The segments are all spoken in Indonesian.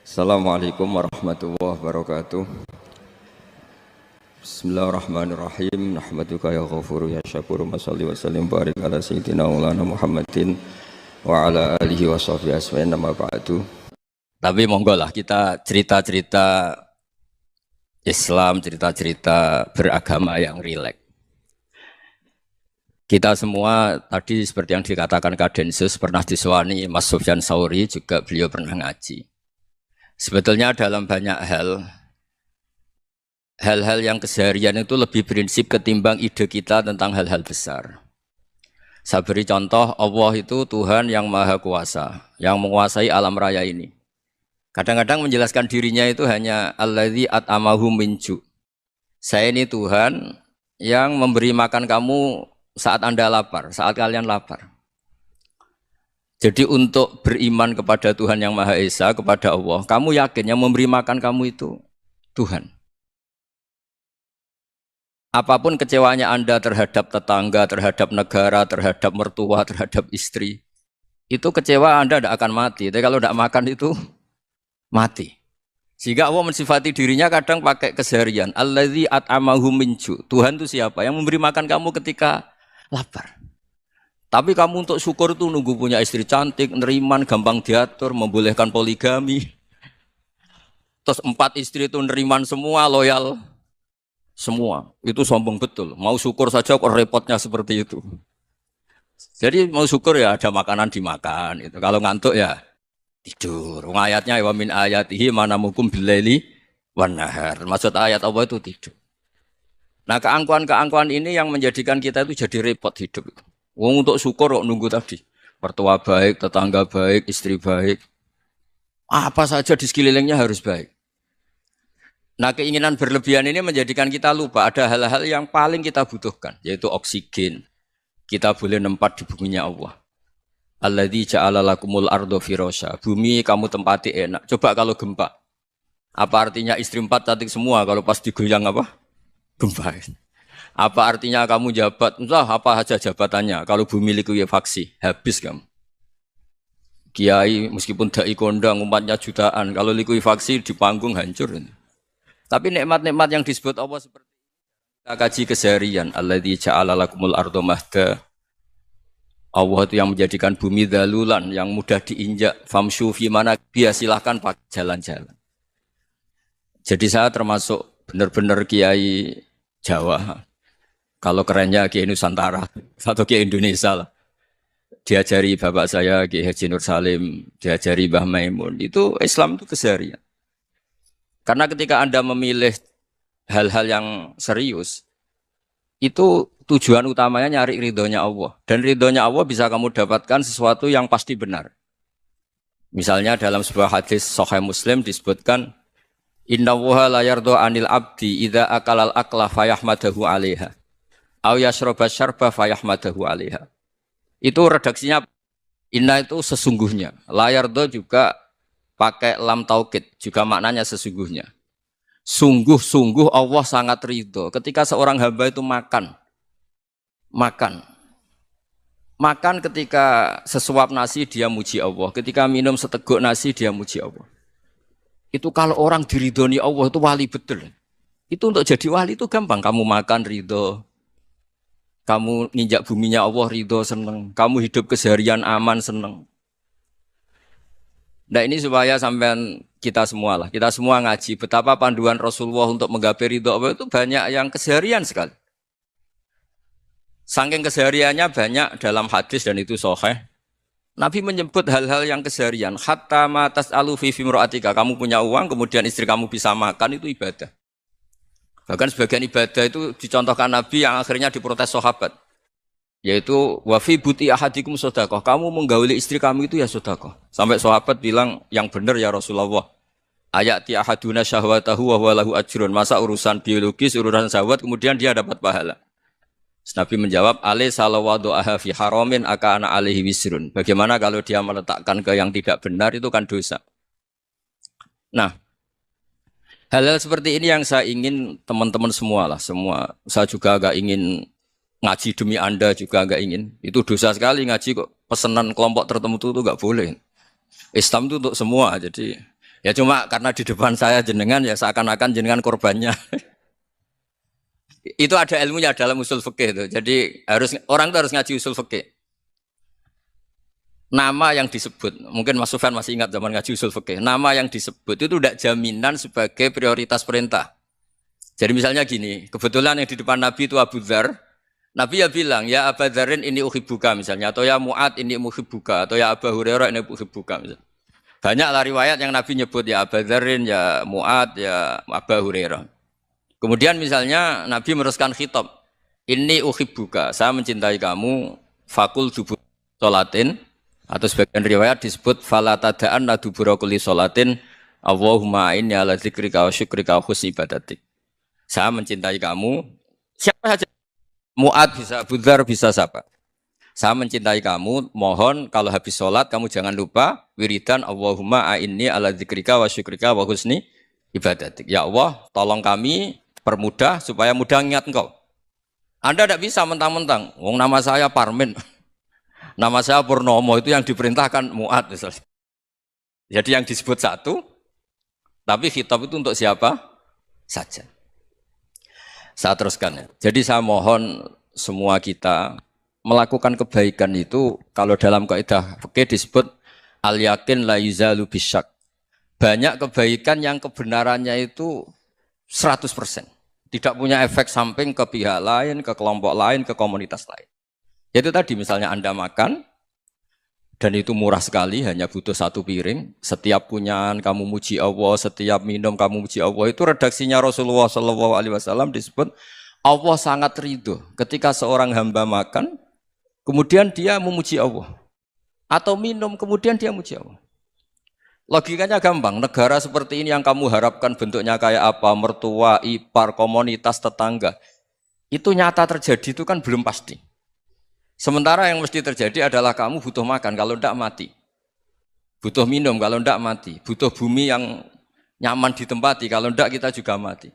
Assalamualaikum warahmatullahi wabarakatuh. Bismillahirrahmanirrahim. Nahmaduka ya ghafuru ya syakuru. Mashalli wa sallim barik ala sayyidina maulana Muhammadin wa ala alihi wa sahbihi asma'in nama ba'du. Tapi monggo lah kita cerita-cerita Islam, cerita-cerita beragama yang rileks. Kita semua tadi seperti yang dikatakan Kadensus pernah disewani Mas Sufyan Sauri, juga beliau pernah ngaji. Sebetulnya dalam banyak hal-hal yang keseharian itu lebih prinsip ketimbang ide kita tentang hal-hal besar. Saya beri contoh, Allah itu Tuhan yang Maha Kuasa, yang menguasai alam raya ini. Kadang-kadang menjelaskan dirinya itu hanya alladzi at'amahum min ju'. Saya ini Tuhan yang memberi makan kamu saat Anda lapar, saat kalian lapar. Jadi untuk beriman kepada Tuhan yang Maha Esa, kepada Allah, kamu yakin yang memberi makan kamu itu Tuhan. Apapun kecewanya Anda terhadap tetangga, terhadap negara, terhadap mertua, terhadap istri, itu kecewa Anda tidak akan mati. Tapi kalau tidak makan itu mati. Sehingga Allah mensifati dirinya kadang pakai keseharian. Alladzi at'amahum min ju'. Tuhan itu siapa? Yang memberi makan kamu ketika lapar. Tapi kamu untuk syukur itu nunggu punya istri cantik, neriman, gampang diatur, membolehkan poligami. Terus 4 istri itu neriman semua, loyal semua. Itu sombong betul. Mau syukur saja kok repotnya seperti itu. Jadi mau syukur ya ada makanan dimakan. Itu. Kalau ngantuk ya tidur. Ayatnya wa min ayatihi manamukum billaili wan nahar. Maksud ayat Allah itu tidur. Nah keangkuhan-keangkuhan ini yang menjadikan kita itu jadi repot hidup. Wong untuk syukur kok nunggu tadi. Mertua baik, tetangga baik, istri baik. Apa saja di sekelilingnya harus baik. Nah keinginan berlebihan ini menjadikan kita lupa ada hal-hal yang paling kita butuhkan. Yaitu oksigen. Kita boleh nempat di buminya Allah. Alladzi ja'ala lakumul ardo firasya. Bumi kamu tempati enak. Coba kalau gempa. Apa artinya istri 4 cantik semua kalau pas digoyang apa? Gempa. Apa artinya kamu jabat? Entah apa saja jabatannya. Kalau bumi likuifaksi, habis kamu. Kiai meskipun dai kondang umatnya jutaan, kalau likuifaksi di panggung hancur. Tapi nikmat-nikmat yang disebut Allah seperti kita kaji keseharian. Alladzi ja'ala lakumul ardo mahda. Allah itu yang menjadikan bumi dalulan, yang mudah diinjak. Famshu fi mana biya, silahkan pakai jalan-jalan. Jadi saya termasuk benar-benar kiai Jawa. Kalau kerennya Kiai Nusantara atau Kiai Indonesia lah. Diajari bapak saya Kiai Haji Nur Salim, diajari Mbah Maimun. Itu Islam itu keseharian. Karena ketika Anda memilih hal-hal yang serius, itu tujuan utamanya nyari ridhonya Allah. Dan ridhonya Allah bisa kamu dapatkan sesuatu yang pasti benar. Misalnya dalam sebuah hadis Sahih Muslim disebutkan, Inna Allaha la yardo anil abdi idza akalal akla fayahmadahu alaiha. Au yashraba syarba fayahmadahu alaiha. Itu redaksinya inna itu sesungguhnya. Layardo juga pakai lam taukid, juga maknanya sesungguhnya. Sungguh-sungguh Allah sangat ridho ketika seorang hamba itu makan. Makan ketika sesuap nasi dia muji Allah, ketika minum seteguk nasi dia muji Allah. Itu kalau orang diridhoni Allah itu wali betul. Itu untuk jadi wali itu gampang, kamu makan ridho. Kamu nginjak buminya Allah ridho seneng. Kamu hidup keseharian aman seneng. Nah ini supaya sampean kita semua lah. Kita semua ngaji betapa panduan Rasulullah untuk menggapai ridho Allah itu banyak yang keseharian sekali. Saking kesehariannya banyak dalam hadis dan itu sahih. Nabi menyebut hal-hal yang keseharian. Hatta ma tas'alu fi fimra'atika. Kamu punya uang kemudian istri kamu bisa makan itu ibadah. Bahkan sebagian ibadah itu dicontohkan Nabi yang akhirnya diprotes sahabat. Yaitu wafi buti ahadikum sodakoh. Kamu menggauli istri kamu itu ya sodakoh. Sampai sahabat bilang yang benar ya Rasulullah. Ayati ahaduna syahwatahu wa huwa lahu ajrun. Masa urusan biologis, urusan syahwat kemudian dia dapat pahala. Nabi menjawab, alai salawadu'aha fi haramin akana alaihi wisrun. Bagaimana kalau dia meletakkan ke yang tidak benar itu kan dosa. Nah, hal-hal seperti ini yang saya ingin teman-teman semua lah, semua. Saya juga agak ingin ngaji demi Anda juga agak ingin. Itu dosa sekali ngaji kok pesanan kelompok tertentu itu enggak boleh. Islam itu untuk semua. Jadi Ya cuma karena di depan saya jenengan ya seakan-akan jenengan korbannya. Itu ada ilmunya dalam usul fikih itu. Jadi orang itu harus ngaji usul fikih. Nama yang disebut, mungkin Mas Sufyan masih ingat zaman ngaji usul fikih. Nama yang disebut itu tidak jaminan sebagai prioritas perintah. Jadi misalnya gini, kebetulan yang di depan Nabi itu Abu Dzar. Nabi ya bilang, ya Abu Dzarin ini uhibbuka misalnya, atau ya Mu'ad ini uhibbuka, atau ya Abu Hurairah ini uhibbuka misalnya. Banyaklah riwayat yang Nabi nyebut ya Abu Dzarin, ya Mu'ad, ya Abu Hurairah. Kemudian misalnya Nabi meneruskan khitab, ini uhibbuka, saya mencintai kamu, fakul dubur sholatin, atau sebagian riwayat disebut fala tada'anna dubura kulli sholatin, Allahumma inni ala dzikrika wa syukrika wa husni ibadatik. Saya mencintai kamu, siapa saja. Mu'ad bisa, Budzar bisa siapa. Saya mencintai kamu, mohon kalau habis sholat kamu jangan lupa wiridan Allahumma a'inni ala dzikrika wa syukrika wa husni ibadatik. Ya Allah, tolong kami permudah supaya mudah ingat engkau. Anda tidak bisa mentang-mentang, wong nama saya Parmin, nama saya Purnomo, itu yang diperintahkan Mu'ad misalnya. Jadi yang disebut satu, tapi khitab itu untuk siapa saja. Saya teruskan ya. Jadi saya mohon semua kita melakukan kebaikan itu kalau dalam kaidah fikih disebut al yakin la yuzalu bisyak. Banyak kebaikan yang kebenarannya itu 100%. Tidak punya efek samping ke pihak lain, ke kelompok lain, ke komunitas lain. Itu tadi misalnya Anda makan dan itu murah sekali, hanya butuh satu piring. Setiap kunyahan kamu muji Allah, setiap minum kamu muji Allah. Itu redaksinya Rasulullah SAW disebut Allah sangat ridho ketika seorang hamba makan, kemudian dia memuji Allah. Atau minum, kemudian dia muji Allah. Logikanya gampang, negara seperti ini yang kamu harapkan bentuknya kayak apa, mertua, ipar, komunitas, tetangga. Itu nyata terjadi itu kan belum pasti. Sementara yang mesti terjadi adalah kamu butuh makan, kalau tidak mati. Butuh minum, kalau tidak mati. Butuh bumi yang nyaman ditempati, kalau tidak kita juga mati.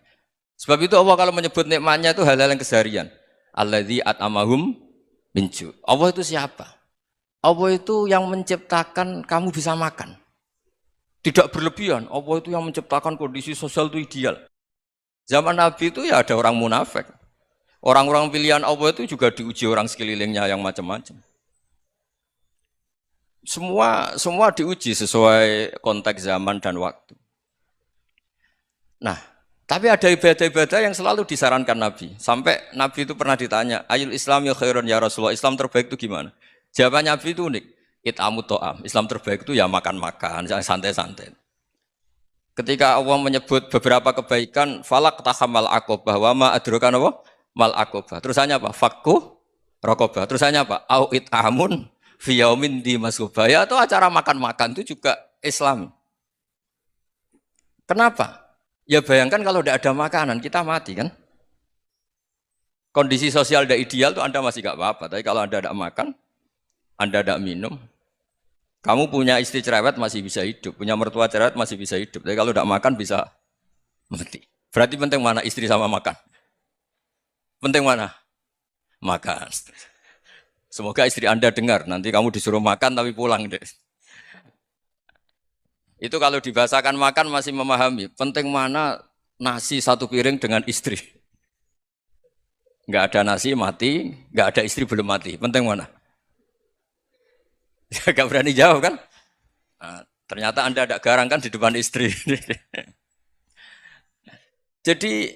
Sebab itu Allah kalau menyebut nikmatnya itu hal-hal yang keseharian. Alladzi at'amahum min ju'. Allah itu siapa? Allah itu yang menciptakan kamu bisa makan. Tidak berlebihan, Allah itu yang menciptakan kondisi sosial itu ideal. Zaman Nabi itu ya ada orang munafik. Orang-orang pilihan Allah itu juga diuji orang sekelilingnya yang macam-macam. Semua diuji sesuai konteks zaman dan waktu. Nah, tapi ada ibadah-ibadah yang selalu disarankan Nabi. Sampai Nabi itu pernah ditanya, Ayul Islam ya khairun ya Rasulullah, Islam terbaik itu gimana? Jawaban Nabi itu unik. It'amu to'am. Islam terbaik itu ya makan-makan, santai-santai. Ketika Allah menyebut beberapa kebaikan, falak tahamal aqobah wa ma adrokan apa? Mal aqobah. Terusannya apa? Fakku raqobah. Terusannya apa? Au it'amun fi yaumin di masubah. Ya itu acara makan-makan itu juga Islam. Kenapa? Ya bayangkan kalau tidak ada makanan, kita mati kan? Kondisi sosial tidak ideal itu Anda masih gak apa-apa. Tapi kalau Anda tidak makan, Anda tidak minum, kamu punya istri cerewet masih bisa hidup, punya mertua cerewet masih bisa hidup. Tapi kalau tidak makan bisa mati. Berarti penting mana istri sama makan? Penting mana? Makan. Semoga istri Anda dengar, nanti kamu disuruh makan tapi pulang deh. Itu kalau dibahasakan makan masih memahami. Penting mana nasi satu piring dengan istri. Enggak ada nasi mati, enggak ada istri belum mati. Penting mana? Enggak berani jawab kan? Nah, ternyata Anda ada garang kan di depan istri. Jadi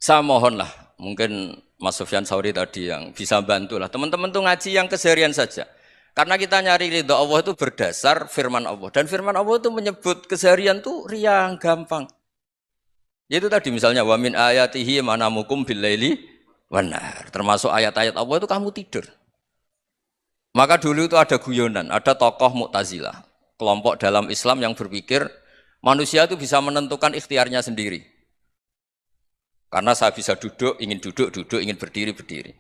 saya mohonlah, mungkin Mas Sufyan Sauri tadi yang bisa bantulah. Teman-teman tuh ngaji yang keseharian saja. Karena kita nyari ridho Allah itu berdasar firman Allah. Dan firman Allah itu menyebut keseharian tuh riang, gampang. Yaitu tadi misalnya wa min ayatihi manamukum billaili wanar. Termasuk ayat-ayat Allah itu kamu tidur. Maka dulu itu ada guyonan, ada tokoh Mu'tazilah. Kelompok dalam Islam yang berpikir manusia itu bisa menentukan ikhtiarnya sendiri. Karena saya bisa duduk, duduk, ingin berdiri, berdiri.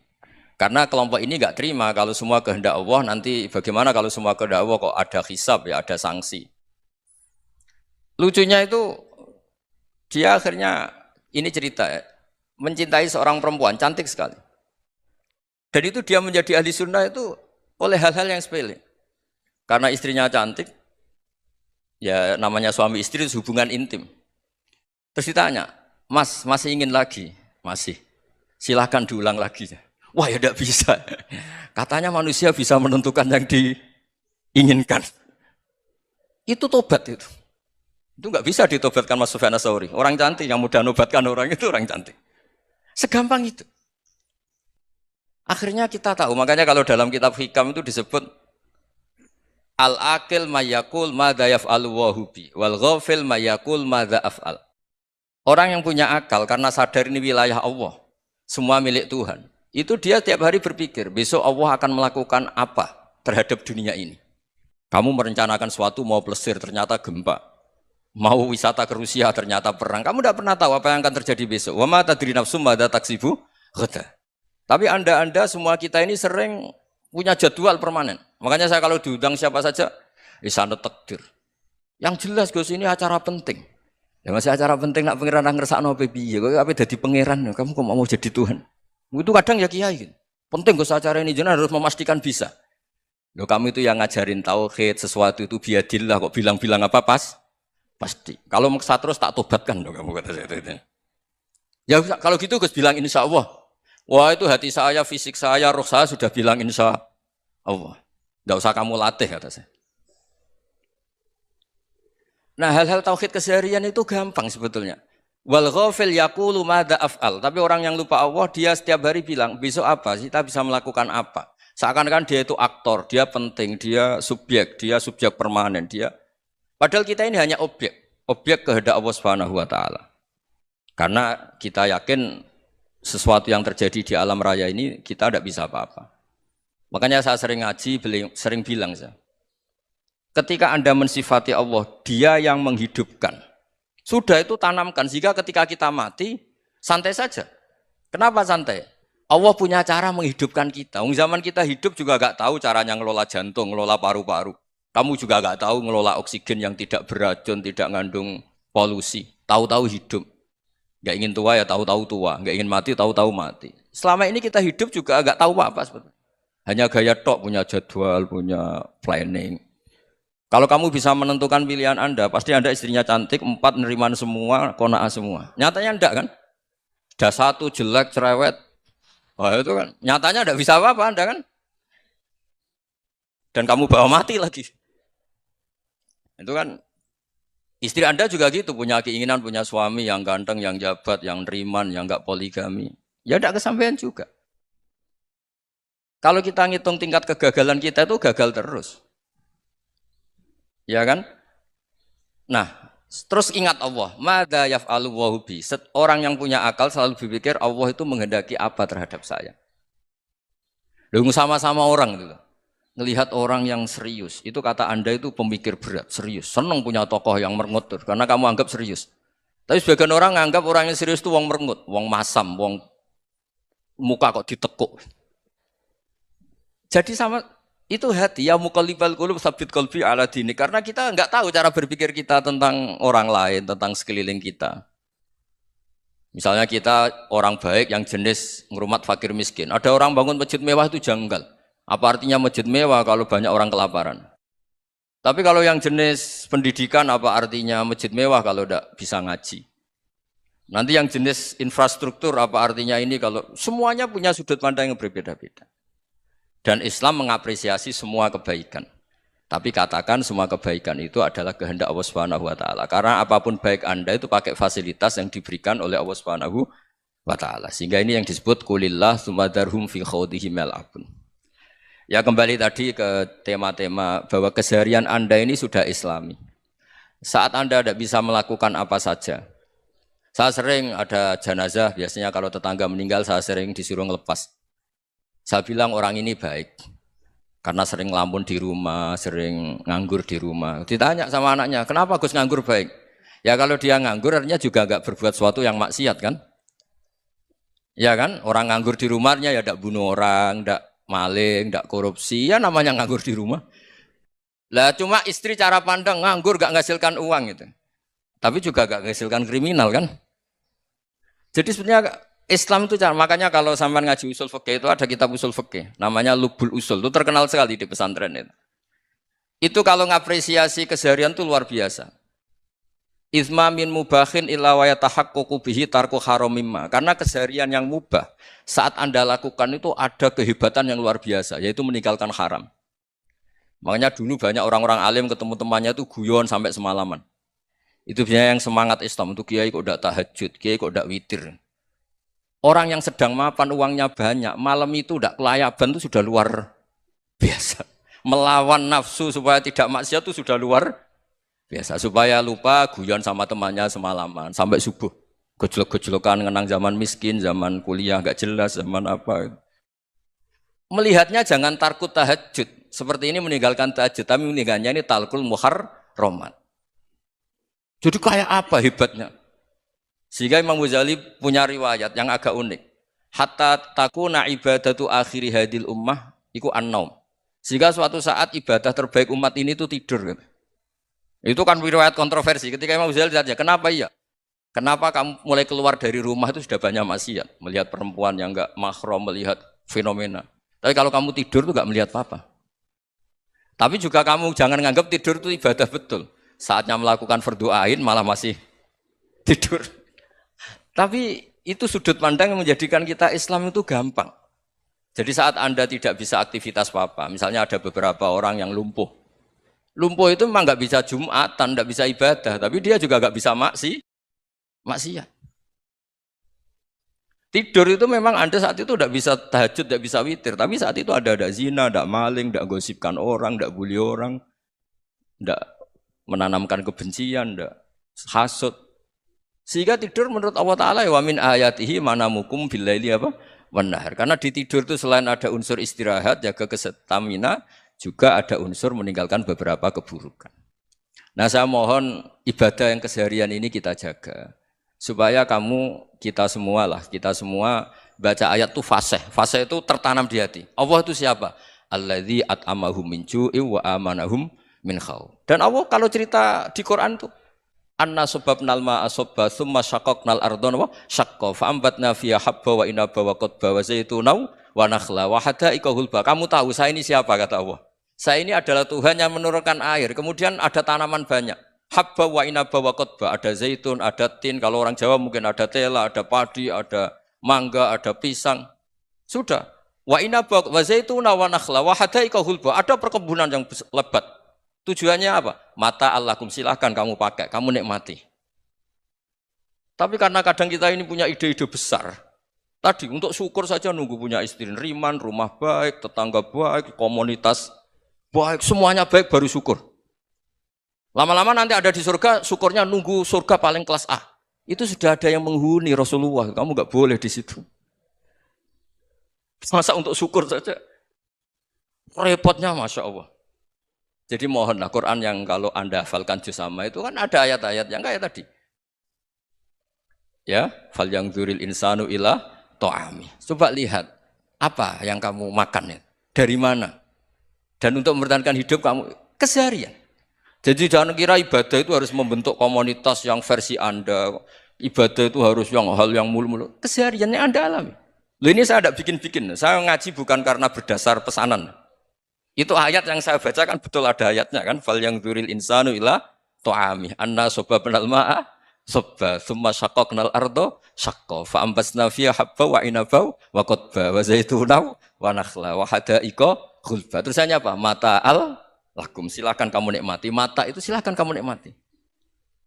Karena kelompok ini enggak terima kalau semua kehendak Allah, nanti bagaimana kalau semua kehendak Allah kok ada hisab, ya ada sanksi. Lucunya itu, dia akhirnya, ini cerita ya, mencintai seorang perempuan, cantik sekali. Dan itu dia menjadi ahli sunnah itu oleh hal-hal yang sepele. Karena istrinya cantik, Ya namanya suami istri itu hubungan intim. Terus ditanya, Mas, masih ingin lagi? Masih. Silahkan diulang lagi. Wah ya tidak bisa. Katanya manusia bisa menentukan yang diinginkan. Itu tobat itu. Itu nggak bisa ditobatkan Mas Sufyan Ats-Tsauri. Orang cantik yang mudah nobatkan orang itu orang cantik. Segampang itu. Akhirnya kita tahu, makanya kalau dalam kitab Hikam itu disebut al-akil mayakul madza yaf'alu wa hubi wal ghafil mayakul madza af'al. Orang yang punya akal karena sadar ini wilayah Allah, semua milik Tuhan. Itu dia tiap hari berpikir, besok Allah akan melakukan apa terhadap dunia ini. Kamu merencanakan suatu mau plesir ternyata gempa. Mau wisata ke Rusia ternyata perang. Kamu tidak pernah tahu apa yang akan terjadi besok. Wa ma tadri nafsum madza taksibu ghada. Tapi Anda semua kita ini sering punya jadwal permanen. Makanya saya kalau diundang siapa saja, sana takdir. Yang jelas Gus ini acara penting. Ya masih acara penting nak pangeran ngersakno piye. Kok ape dadi pangeran, kamu kok mau jadi Tuhan. Itu kadang ya kiai gitu. Penting Gus acara ini jenengan harus memastikan bisa. Loh kamu itu yang ngajarin tauhid, sesuatu itu biadillah kok bilang-bilang apa pasti. Kalau maksa terus tak tobatkan dong kamu kata saya itu. Ya kalau gitu Gus bilang insya Allah. Wah itu hati saya, fisik saya, roh saya sudah bilang insya Allah. Tidak usah kamu latih kata saya. Nah hal-hal tauhid keseharian itu gampang sebetulnya. Wal ghafil yaqulu madza af'al. Tapi orang yang lupa Allah dia setiap hari bilang besok apa? Kita bisa melakukan apa? Seakan-akan dia itu aktor, dia penting, dia subjek permanen, dia. Padahal kita ini hanya objek kehendak Allah Subhanahu wa taala. Karena kita yakin sesuatu yang terjadi di alam raya ini kita tidak bisa apa-apa. Makanya saya sering ngaji, sering bilang saya. Ketika Anda mensifati Allah, Dia yang menghidupkan. Sudah itu tanamkan sehingga ketika kita mati santai saja. Kenapa santai? Allah punya cara menghidupkan kita. Zaman kita hidup juga gak tahu caranya ngelola jantung, ngelola paru-paru. Kamu juga gak tahu ngelola oksigen yang tidak beracun, tidak ngandung polusi. Tahu-tahu hidup. Gak ingin tua ya tahu-tahu tua. Gak ingin mati tahu-tahu mati. Selama ini kita hidup juga gak tahu apa sebetulnya. Hanya gaya tok, punya jadwal, punya planning. Kalau kamu bisa menentukan pilihan Anda, pasti Anda istrinya cantik, 4 neriman semua, kona'ah semua. Nyatanya enggak kan? Ada 1 jelek, cerewet. Wah itu kan, nyatanya enggak bisa apa-apa Anda kan? Dan kamu bawa mati lagi. Itu kan istri Anda juga gitu, punya keinginan punya suami yang ganteng, yang jabat, yang neriman, yang enggak poligami. Ya enggak kesampaian juga. Kalau kita ngitung tingkat kegagalan kita itu gagal terus. Ya kan? Nah, terus ingat Allah, madza yaf'alu wa hubi. Orang yang punya akal selalu berpikir Allah itu menghendaki apa terhadap saya. Lalu sama-sama orang itu. Ngelihat orang yang serius, itu kata Anda itu pemikir berat, serius. Senang punya tokoh yang merengut karena kamu anggap serius. Tapi sebagian orang anggap orang yang serius itu wong merengut, wong masam, wong muka kok ditekuk. Jadi sama itu hati ya muqallibal qulub tsabbit qalbi ala dini, karena kita enggak tahu cara berpikir kita tentang orang lain, tentang sekeliling kita. Misalnya kita orang baik yang jenis ngrumat fakir miskin. Ada orang bangun masjid mewah itu janggal. Apa artinya masjid mewah kalau banyak orang kelaparan? Tapi kalau yang jenis pendidikan apa artinya masjid mewah kalau tidak bisa ngaji? Nanti yang jenis infrastruktur apa artinya ini kalau semuanya punya sudut pandang yang berbeda-beda. Dan Islam mengapresiasi semua kebaikan. Tapi katakan semua kebaikan itu adalah kehendak Allah Subhanahu wa taala. Karena apapun baik Anda itu pakai fasilitas yang diberikan oleh Allah Subhanahu wa taala. Sehingga ini yang disebut qulillah tsumma dzarhum fi khawdihim yal'abun. Ya kembali tadi ke tema-tema bahwa keseharian Anda ini sudah Islami. Saat Anda tidak bisa melakukan apa saja. Saya sering ada jenazah, biasanya kalau tetangga meninggal saya sering disuruh ngelepas. Saya bilang orang ini baik. Karena sering ngelamun di rumah, sering nganggur di rumah. Ditanya sama anaknya, kenapa Gus nganggur baik? Ya kalau dia nganggur artinya juga enggak berbuat sesuatu yang maksiat kan? Ya kan? Orang nganggur di rumahnya ya enggak bunuh orang, enggak maling, enggak korupsi, ya namanya nganggur di rumah. Lah cuma istri cara pandang nganggur enggak menghasilkan uang gitu. Tapi juga enggak menghasilkan kriminal kan? Jadi sebenarnya Islam itu makanya kalau sampai ngaji usul fikih itu ada kitab usul fikih namanya Lubul Usul, itu terkenal sekali di pesantren itu. Itu kalau ngapresiasi keseharian itu luar biasa. Izma min mubahin illa wa yatahaqqaqu bihi tarku haramimma. Karena keseharian yang mubah saat Anda lakukan itu ada kehebatan yang luar biasa, yaitu meninggalkan haram. Makanya dulu banyak orang-orang alim ketemu temannya itu guyon sampai semalaman. Itu biasanya yang semangat Islam, itu kiai kok ndak tahajud, kiai kok ndak witir. Orang yang sedang mapan uangnya banyak, malam itu ndak kelayaban itu sudah luar biasa. Melawan nafsu supaya tidak maksiat itu sudah luar biasa, supaya lupa guyon sama temannya semalaman sampai subuh. Gejolok-gejolokan ngenang zaman miskin, zaman kuliah nggak jelas, zaman apa. Melihatnya jangan tarkut tahajud. Seperti ini meninggalkan tahajud, tapi meninggalnya ini talkul muharramat. Jadi kayak apa hebatnya? Sehingga Imam Ghazali punya riwayat yang agak unik. Hatta takuna ibadatu akhiri hadil ummah iku an-naum. Sehingga suatu saat ibadah terbaik umat ini itu tidur. Itu kan riwayat kontroversi. Ketika Imam Ghazali ditanya, kenapa iya? Kenapa kamu mulai keluar dari rumah itu sudah banyak maksiat? Melihat perempuan yang enggak mahram, melihat fenomena. Tapi kalau kamu tidur itu enggak melihat apa-apa. Tapi juga kamu jangan nganggap tidur itu ibadah betul. Saatnya melakukan fardu ain malah masih tidur. Tapi itu sudut pandang yang menjadikan kita Islam itu gampang. Jadi saat Anda tidak bisa aktivitas apa-apa, misalnya ada beberapa orang yang lumpuh. Lumpuh itu memang nggak bisa Jumatan, nggak bisa ibadah, tapi dia juga nggak bisa maksiat. Tidur itu memang Anda saat itu nggak bisa tahajud, nggak bisa witir, tapi saat itu ada zina, ada maling, nggak gosipkan orang, nggak bully orang, nggak menanamkan kebencian, nggak hasud. Sehingga tidur menurut Allah Ta'ala wa min ayatihi manamukum billaili apa? Wanahar. Karena di tidur itu selain ada unsur istirahat, jaga kestamina, juga ada unsur meninggalkan beberapa keburukan. Nah saya mohon ibadah yang keseharian ini kita jaga. Supaya kita semua baca ayat itu fasih. Fasih itu tertanam di hati. Allah itu siapa? Alladzi at'amahum min ju'i wa amanahum min khauf. Dan Allah kalau cerita di Quran itu anna sababnal ma'a sabba tsumma syaqqaqnal ardha wa syaqqa fa ambatna fiha habba wa inaba wa qadba wa zaituna wa nakhla wa hada'iqa hulba. Kamu tahu saya ini siapa kata Allah? Saya ini adalah Tuhan yang menurunkan air, kemudian ada tanaman banyak. Habba wa inaba wa qadba, ada zaitun, ada tin, kalau orang Jawa mungkin ada tela, ada padi, ada mangga, ada pisang. Sudah. Wa inaba wa zaituna wa nakhla wa hada'iqa hulba, ada perkebunan yang lebat. Tujuannya apa? Mata Allahkum, silahkan kamu pakai, kamu nikmati. Tapi karena kadang kita ini punya ide-ide besar. Tadi untuk syukur saja nunggu punya istri riman, rumah baik, tetangga baik, komunitas baik, semuanya baik baru syukur. Lama-lama nanti ada di surga, syukurnya nunggu surga paling kelas A. Itu sudah ada yang menghuni Rasulullah, kamu nggak boleh di situ. Masa untuk syukur saja? Repotnya Masya Allah. Jadi mohonlah Quran yang kalau Anda hafalkan juz sama itu kan ada ayat-ayat yang kayak tadi. Ya, fal yang dzuril insanu ila ta'ami. Coba lihat apa yang kamu makan ya? Dari mana? Dan untuk mempertahankan hidup kamu keseharian. Jadi jangan kira ibadah itu harus membentuk komunitas yang versi Anda. Ibadah itu harus hal yang mulu-mulu. Kesehariannya Anda alami. Loh ini saya tidak bikin-bikin. Saya ngaji bukan karena berdasar pesanan. Itu ayat yang saya baca kan betul ada ayatnya kan. Fal yang dzuril insanu ila ta'ami. Anna sababnal ma'a sabba. Tsumma syaqqaqnal ardha syaqqa. Fa ambasna fiha habba wa inaba wa qadba wa zaituna wa nakhla wa hada'iqa khulba. Terusannya apa? Mata lakum, silakan kamu nikmati. Mata itu silakan kamu nikmati.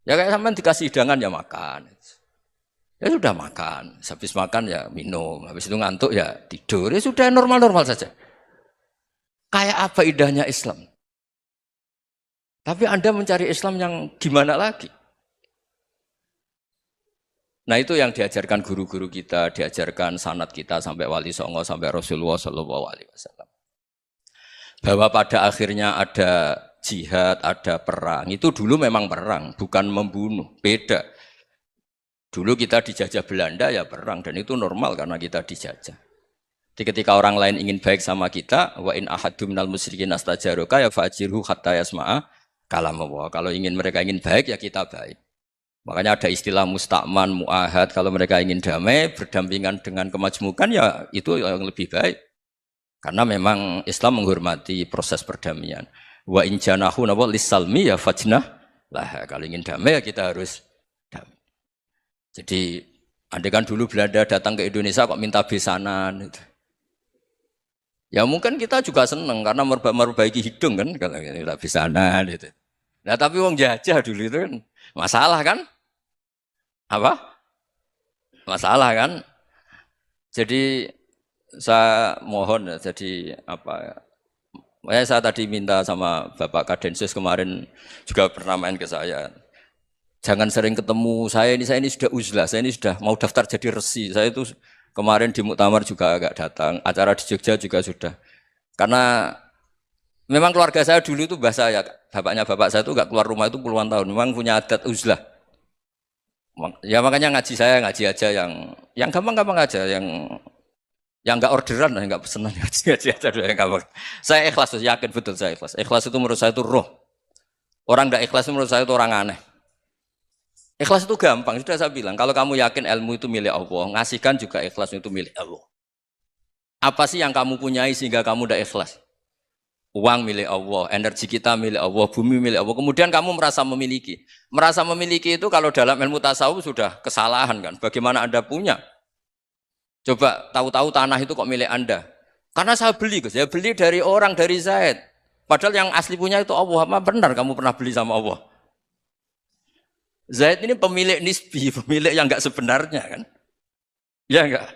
Ya kayak sampean dikasih hidangan ya makan. Ya sudah makan. Habis makan ya minum. Habis itu ngantuk ya tidur. Ya sudah normal-normal saja. Kayak apa indahnya Islam. Tapi Anda mencari Islam yang gimana lagi? Nah itu yang diajarkan guru-guru kita, diajarkan sanad kita sampai Wali Songo, sampai Rasulullah SAW. Bahwa pada akhirnya ada jihad, ada perang. Itu dulu memang perang, bukan membunuh. Beda. Dulu kita dijajah Belanda ya perang, dan itu normal karena kita dijajah. Jadi ketika orang lain ingin baik sama kita, wa in ahadum minal musyrikin astajaroka ya fa'jirhu hatta yasma'a kalam Allah. Kalau mereka ingin baik ya kita baik. Makanya ada istilah mustakman, mu'ahad. Kalau mereka ingin damai, berdampingan dengan kemajmukan ya itu yang lebih baik. Karena memang Islam menghormati proses perdamaian. Wa in janahu napa lisalmi ya fajnah lah. Kalau ingin damai ya kita harus damai. Jadi andai kan dulu Belanda datang ke Indonesia kok minta besanan gitu. Ya mungkin kita juga seneng karena memperbaiki hidung kan kalau minta besanan gitu. Nah tapi wong jajah dulu itu kan masalah kan? Apa? Masalah kan? Jadi saya mohon ya, jadi apa? Saya tadi minta sama Bapak Kadensus kemarin juga pernah main ke saya. Jangan sering ketemu saya ini sudah uzlah, saya ini sudah mau daftar jadi resi. Saya itu kemarin di muktamar juga agak datang, acara di Jogja juga sudah. Karena memang keluarga saya dulu itu bahasa ya, bapaknya bapak saya itu enggak keluar rumah itu puluhan tahun. Memang punya adat uzlah. Ya makanya ngaji saya ngaji aja yang gampang-gampang aja, yang enggak orderan, enggak pesenan ngaji aja dulu yang gampang. Saya ikhlas, yakin betul saya ikhlas. Ikhlas itu menurut saya itu roh. Orang enggak ikhlas menurut saya itu orang aneh. Ikhlas itu gampang, sudah saya bilang. Kalau kamu yakin ilmu itu milik Allah, ngasihkan juga ikhlas itu milik Allah. Apa sih yang kamu punyai sehingga kamu tidak ikhlas? Uang milik Allah, energi kita milik Allah, bumi milik Allah. Kemudian kamu merasa memiliki. Merasa memiliki itu kalau dalam ilmu tasawuf sudah kesalahan kan. Bagaimana Anda punya? Coba tahu-tahu tanah itu kok milik Anda. Karena saya beli, saya beli dari orang, dari Zaid. Padahal yang asli punya itu Allah. Apa benar kamu pernah beli sama Allah? Zaid ini pemilik nisbi, pemilik yang enggak sebenarnya kan. Ya enggak?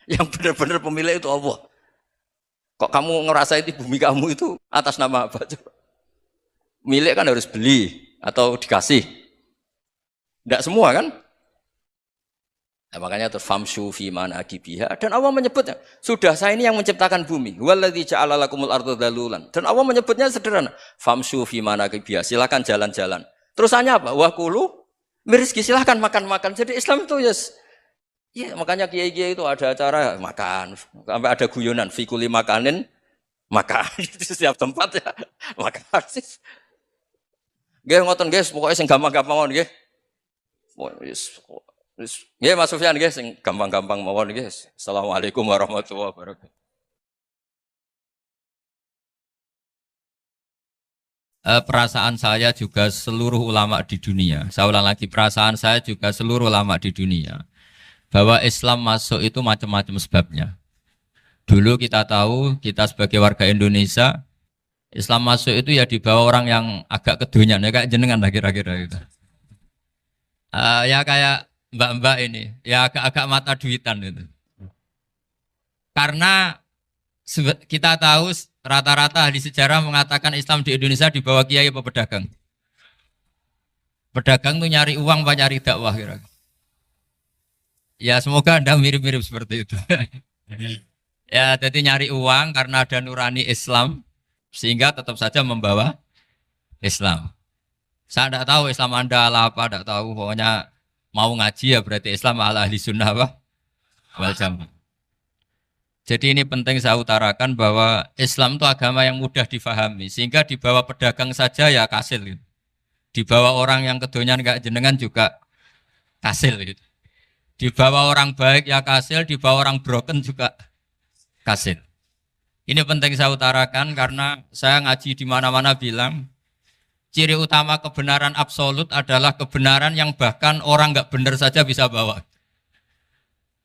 Yang benar-benar pemilik itu Allah. Kok kamu ngerasa itu bumi kamu itu atas nama apa? Coba. Milik kan harus beli atau dikasih. Tidak semua kan? Nah, makanya terus famshu fi manakibiha dan Allah menyebutnya, sudah saya ini yang menciptakan bumi. Waladzi ja'ala lakumul arda dalulan. Dan Allah menyebutnya sederhana, famshu fi manakibiha, silakan jalan-jalan. Terusannya apa? Wa kulu mirizki, silakan makan-makan. Jadi Islam itu yes. Ya, makanya kiai-kiai itu ada acara makan, sampai ada guyonan fikuli makanin makan di setiap tempat ya makan. Nggih ngoten guys, pokoknya sing gampang-gampang mawon nggih. Nggih Mas Sufyan nggih sing gampang-gampang mawon nggih. Assalamualaikum warahmatullahi wabarakatuh. Perasaan saya juga seluruh ulama di dunia. Saya ulang lagi, perasaan saya juga seluruh ulama di dunia. Bahwa Islam masuk itu macam-macam sebabnya. Dulu kita tahu, kita sebagai warga Indonesia, Islam masuk itu ya dibawa orang yang agak kedonyan, ya kayak jenengan lah kira-kira gitu. Ya kayak mbak-mbak ini, ya agak-agak mata duitan gitu. Karena kita tahu rata-rata ahli sejarah mengatakan Islam di Indonesia dibawa kiai apa pedagang. Pedagang tuh nyari uang apa nyari dakwah kira-kira. Ya semoga Anda mirip-mirip seperti itu. Ya jadi nyari uang karena ada nurani Islam sehingga tetap saja membawa Islam. Saya tidak tahu Islam Anda ala apa, tidak tahu. Pokoknya mau ngaji ya berarti Islam ala ahli sunnah apa? Wal jamaah. Jadi ini penting saya utarakan bahwa Islam itu agama yang mudah difahami sehingga dibawa pedagang saja ya kasil gitu. Dibawa orang yang kedonyan enggak jenengan juga kasil gitu. Dibawa orang baik ya kasil, dibawa orang broken juga kasil. Ini penting saya utarakan karena saya ngaji di mana-mana bilang ciri utama kebenaran absolut adalah kebenaran yang bahkan orang nggak benar saja bisa bawa.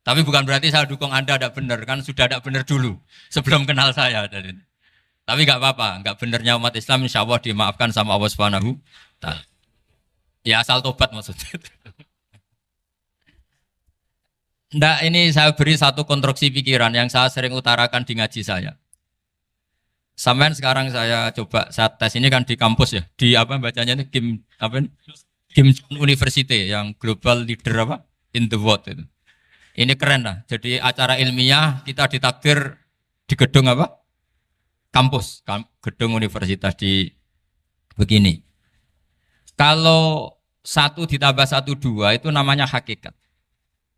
Tapi bukan berarti saya dukung Anda tidak benar, kan sudah tidak benar dulu sebelum kenal saya. Tapi nggak apa-apa, nggak benarnya umat Islam insya Allah dimaafkan sama Allah Subhanahu wa Ta'ala. Ya asal tobat maksudnya. Nggak, ini saya beri satu konstruksi pikiran yang saya sering utarakan di ngaji saya. Sampai sekarang saya coba, saya tes ini kan di kampus ya, di apa bacanya ini Kim University yang global leader apa in the world itu. Ini keren lah. Jadi acara ilmiah kita ditakdir di gedung apa? Kampus, gedung universitas di begini. Kalau 1 ditambah 1 2 itu namanya hakikat.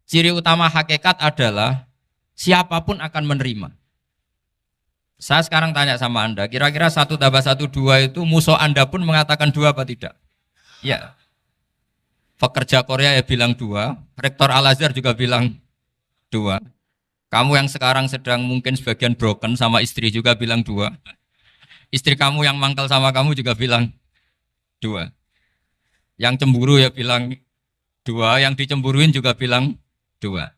Ciri utama hakikat adalah siapapun akan menerima. Saya sekarang tanya sama Anda, kira-kira 1 tambah 1 2 itu musuh Anda pun mengatakan 2 apa tidak? Ya. Pekerja Korea ya bilang 2, Rektor Al-Azhar juga bilang 2. Kamu yang sekarang sedang mungkin sebagian broken sama istri juga bilang 2. Istri kamu yang mangkal sama kamu juga bilang dua. Yang cemburu ya bilang dua, yang dicemburuin juga bilang dua.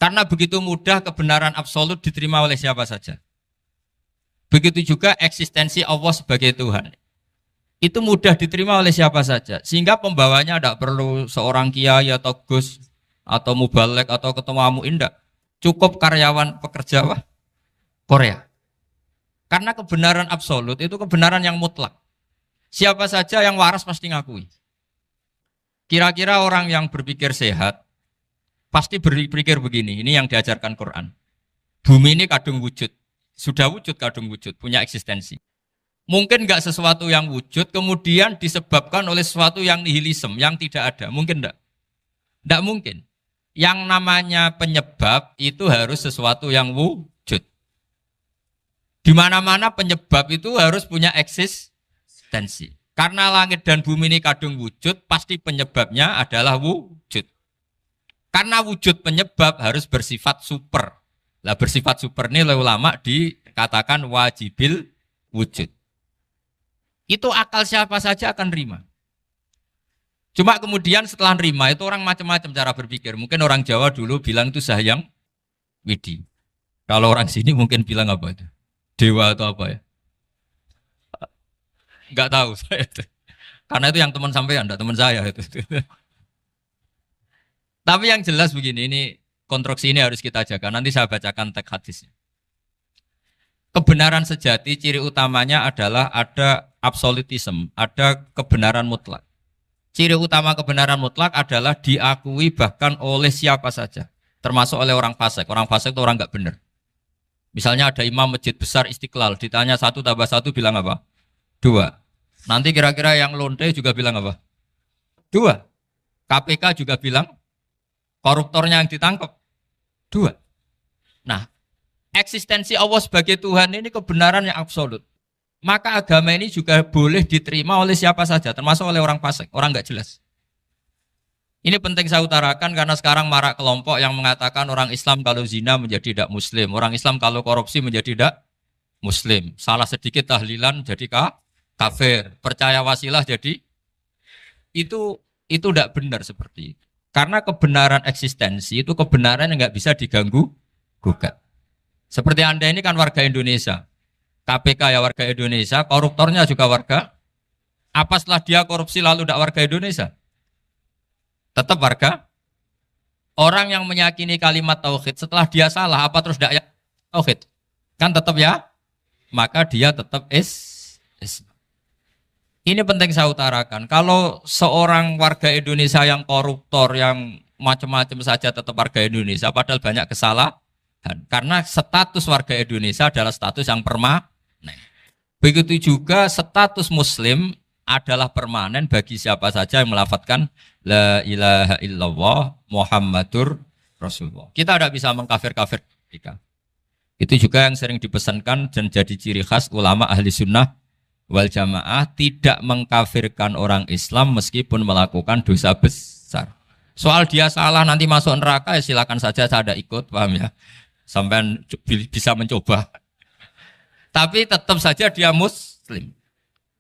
Karena begitu mudah kebenaran absolut diterima oleh siapa saja. Begitu juga eksistensi Allah sebagai Tuhan. Itu mudah diterima oleh siapa saja. Sehingga pembawanya tidak perlu seorang kiai atau gus atau mubalek atau ketua muin, tidak. Cukup karyawan pekerja Korea. Karena kebenaran absolut itu kebenaran yang mutlak. Siapa saja yang waras pasti ngakui. Kira-kira orang yang berpikir sehat pasti berpikir begini, ini yang diajarkan Quran. Bumi ini kadung wujud. Sudah wujud kadung wujud, punya eksistensi. Mungkin enggak sesuatu yang wujud kemudian disebabkan oleh sesuatu yang nihilisme, yang tidak ada. Mungkin enggak? Enggak mungkin. Yang namanya penyebab itu harus sesuatu yang wujud. Di mana-mana penyebab itu harus punya eksistensi. Karena langit dan bumi ini kadung wujud, pasti penyebabnya adalah wujud. Karena wujud penyebab harus bersifat super. Lah bersifat super ini oleh ulama dikatakan wajibil wujud. Itu akal siapa saja akan nerima. Cuma kemudian setelah nerima itu orang macam-macam cara berpikir. Mungkin orang Jawa dulu bilang itu Sahyang Widi. Kalau orang sini mungkin bilang apa itu? Dewa atau apa ya? Enggak tahu saya itu. Karena itu yang teman sampean, enggak teman saya itu. Tapi yang jelas begini, ini konstruksi ini harus kita jaga. Nanti saya bacakan teks hadisnya. Kebenaran sejati ciri utamanya adalah ada absolutisme, ada kebenaran mutlak. Ciri utama kebenaran mutlak adalah diakui bahkan oleh siapa saja, termasuk oleh orang fasik. Orang fasik itu orang nggak benar. Misalnya ada imam masjid besar Istiqlal, ditanya 1 tambah 1 bilang apa? 2. Nanti kira-kira yang lonte juga bilang apa? 2. KPK juga bilang koruptornya yang ditangkap 2. Nah, eksistensi Allah sebagai Tuhan ini kebenaran yang absolut. Maka agama ini juga boleh diterima oleh siapa saja, termasuk oleh orang fasik, orang nggak jelas. Ini penting saya utarakan karena sekarang marak kelompok yang mengatakan orang Islam kalau zina menjadi tidak muslim, orang Islam kalau korupsi menjadi tidak muslim. Salah sedikit tahlilan jadi kafir, percaya wasilah jadi itu tidak benar seperti itu. Karena kebenaran eksistensi itu kebenaran yang nggak bisa diganggu gugat. Seperti Anda ini kan warga Indonesia. KPK ya warga Indonesia, koruptornya juga warga. Apa setelah dia korupsi lalu tidak warga Indonesia? Tetap warga. Orang yang meyakini kalimat tauhid setelah dia salah, apa terus tidak tauhid? Kan tetap ya? Maka dia tetap Islam. Ini penting saya utarakan. Kalau seorang warga Indonesia yang koruptor, yang macam-macam saja tetap warga Indonesia, padahal banyak kesalahan. Karena status warga Indonesia adalah status yang permanen. Begitu juga status Muslim adalah permanen bagi siapa saja yang melafadzkan La ilaha illallah Muhammadur Rasulullah. Kita tidak bisa mengkafir-kafir mereka. Itu juga yang sering dipesankan dan jadi ciri khas ulama ahli sunnah wal jamaah, tidak mengkafirkan orang Islam meskipun melakukan dosa besar. Soal dia salah nanti masuk neraka ya silakan saja, saya ada ikut, paham ya? Sampai bisa mencoba. Tapi tetap saja dia muslim.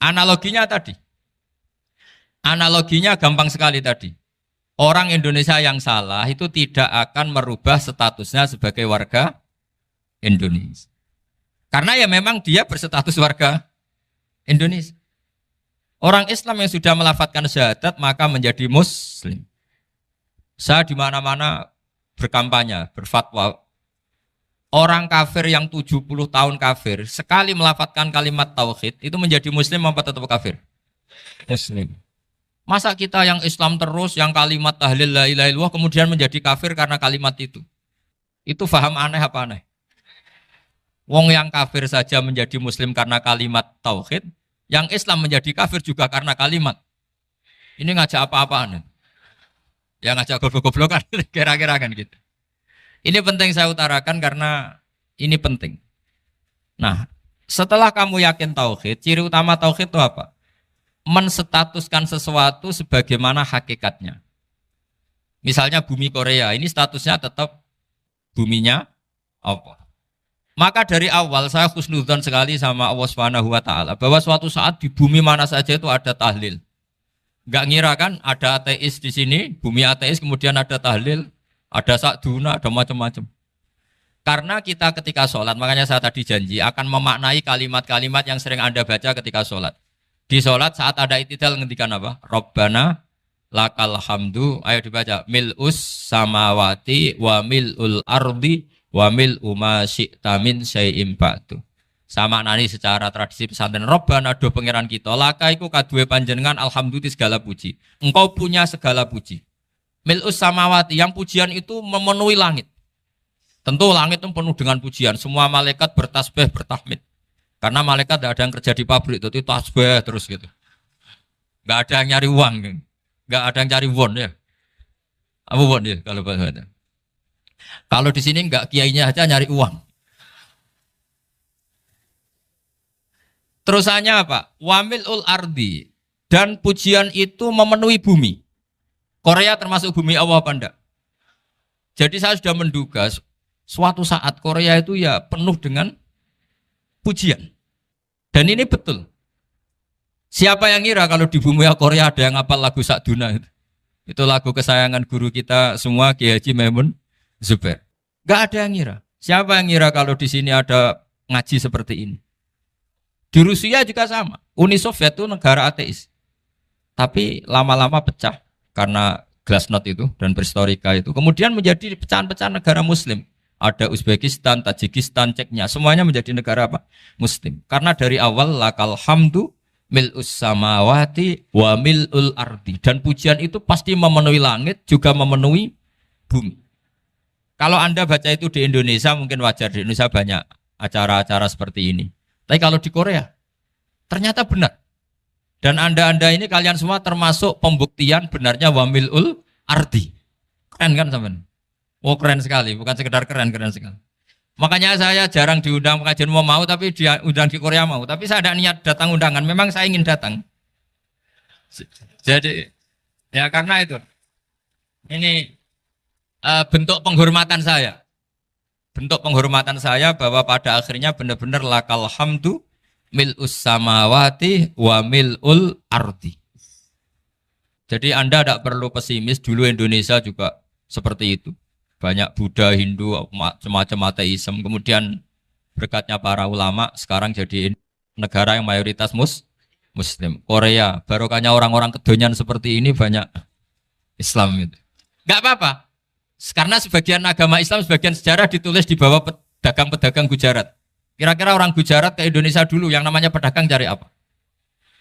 Analoginya tadi. Analoginya gampang sekali tadi. Orang Indonesia yang salah itu tidak akan merubah statusnya sebagai warga Indonesia. Karena ya memang dia berstatus warga Indonesia. Orang Islam yang sudah melafadzkan syahadat maka menjadi muslim. Saya di mana-mana berkampanye, berfatwa. Orang kafir yang 70 tahun kafir, sekali melafadzkan kalimat tauhid, itu menjadi muslim apa tetap kafir? Muslim. Masa kita yang Islam terus, yang kalimat tahlil la ilaha illallah, kemudian menjadi kafir karena kalimat itu? Itu faham aneh apa aneh? Wong yang kafir saja menjadi muslim karena kalimat tauhid, yang Islam menjadi kafir juga karena kalimat. Ini ngajak apa-apaan? Ya ngajak goblok-goblokan, kira-kira kan gitu. Ini penting saya utarakan karena ini penting. Nah, setelah kamu yakin tauhid, ciri utama tauhid itu apa? Menstatuskan sesuatu sebagaimana hakikatnya. Misalnya bumi Korea, ini statusnya tetap buminya apa? Maka dari awal saya husnudzon sekali sama Allah Subhanahu wa taala bahwa suatu saat di bumi mana saja itu ada tahlil. Enggak ngira kan ada ateis di sini, bumi ateis kemudian ada tahlil, ada sakduna, ada macam-macam. Karena kita ketika sholat, makanya saya tadi janji akan memaknai kalimat-kalimat yang sering Anda baca ketika sholat. Di sholat saat ada itidal ngendikan apa? Rabbana lakal hamdu, ayo dibaca. Mil'us samawati wa mil'ul ardi wa mil'u ma syi'ta min syai'im ba'du. Sama nani secara tradisi pesantren Rabbana do pangeran kita, laka iku kaduwe panjenengan alhamdulillah segala puji. Engkau punya segala puji. Mil'us samawati, yang pujian itu memenuhi langit. Tentu langit itu penuh dengan pujian. Semua malaikat bertasbih, bertahmid. Karena malaikat tidak ada yang kerja di pabrik, itu tasbih terus gitu. Nggak ada yang nyari uang, nggak ada yang cari won ya. Apa won ya kalau bahasa? Kalau di sini nggak kiainya aja nyari uang. Terusannya apa? Wamilul ardi, dan pujian itu memenuhi bumi. Korea termasuk bumi Allah apa enggak? Jadi saya sudah menduga suatu saat Korea itu ya penuh dengan pujian. Dan ini betul. Siapa yang ngira kalau di bumi Korea ada yang hafal lagu Sakduna itu? Itu lagu kesayangan guru kita semua, Kiai Haji Maimun Zubair. Gak ada yang ngira. Siapa yang ngira kalau di sini ada ngaji seperti ini? Di Rusia juga sama. Uni Soviet itu negara ateis. Tapi lama-lama pecah karena glasnost itu dan perestroika itu. Kemudian menjadi pecahan-pecahan negara muslim. Ada Uzbekistan, Tajikistan, Ceknya, semuanya menjadi negara apa? Muslim. Karena dari awal lakal hamdu mil'us samawati wa mil'ul ardi. Dan pujian itu pasti memenuhi langit, juga memenuhi bumi. Kalau Anda baca itu di Indonesia, mungkin wajar. Di Indonesia banyak acara-acara seperti ini. Tapi kalau di Korea, ternyata benar. Dan Anda ini kalian semua termasuk pembuktian benarnya wa mil'ul ardi. Keren kan teman? Oh keren sekali, bukan sekedar keren sekali. Makanya saya jarang diundang pengajian mau, tapi diundang di Korea mau. Tapi saya ada niat datang undangan, memang saya ingin datang. Jadi, ya karena itu. Ini bentuk penghormatan saya. Bentuk penghormatan saya bahwa pada akhirnya benar-benar lakal hamdu mil'us samawati wa mil'ul ardi. Jadi Anda tidak perlu pesimis, dulu Indonesia juga seperti itu. Banyak Buddha, Hindu, semacam ateisme. Kemudian berkatnya para ulama sekarang jadi negara yang mayoritas Muslim. Korea, barokahnya orang-orang kedonyan seperti ini banyak Islam itu. Enggak apa-apa. Karena sebagian agama Islam, sebagian sejarah ditulis di bawah pedagang-pedagang Gujarat. Kira-kira orang Gujarat ke Indonesia dulu yang namanya pedagang cari apa?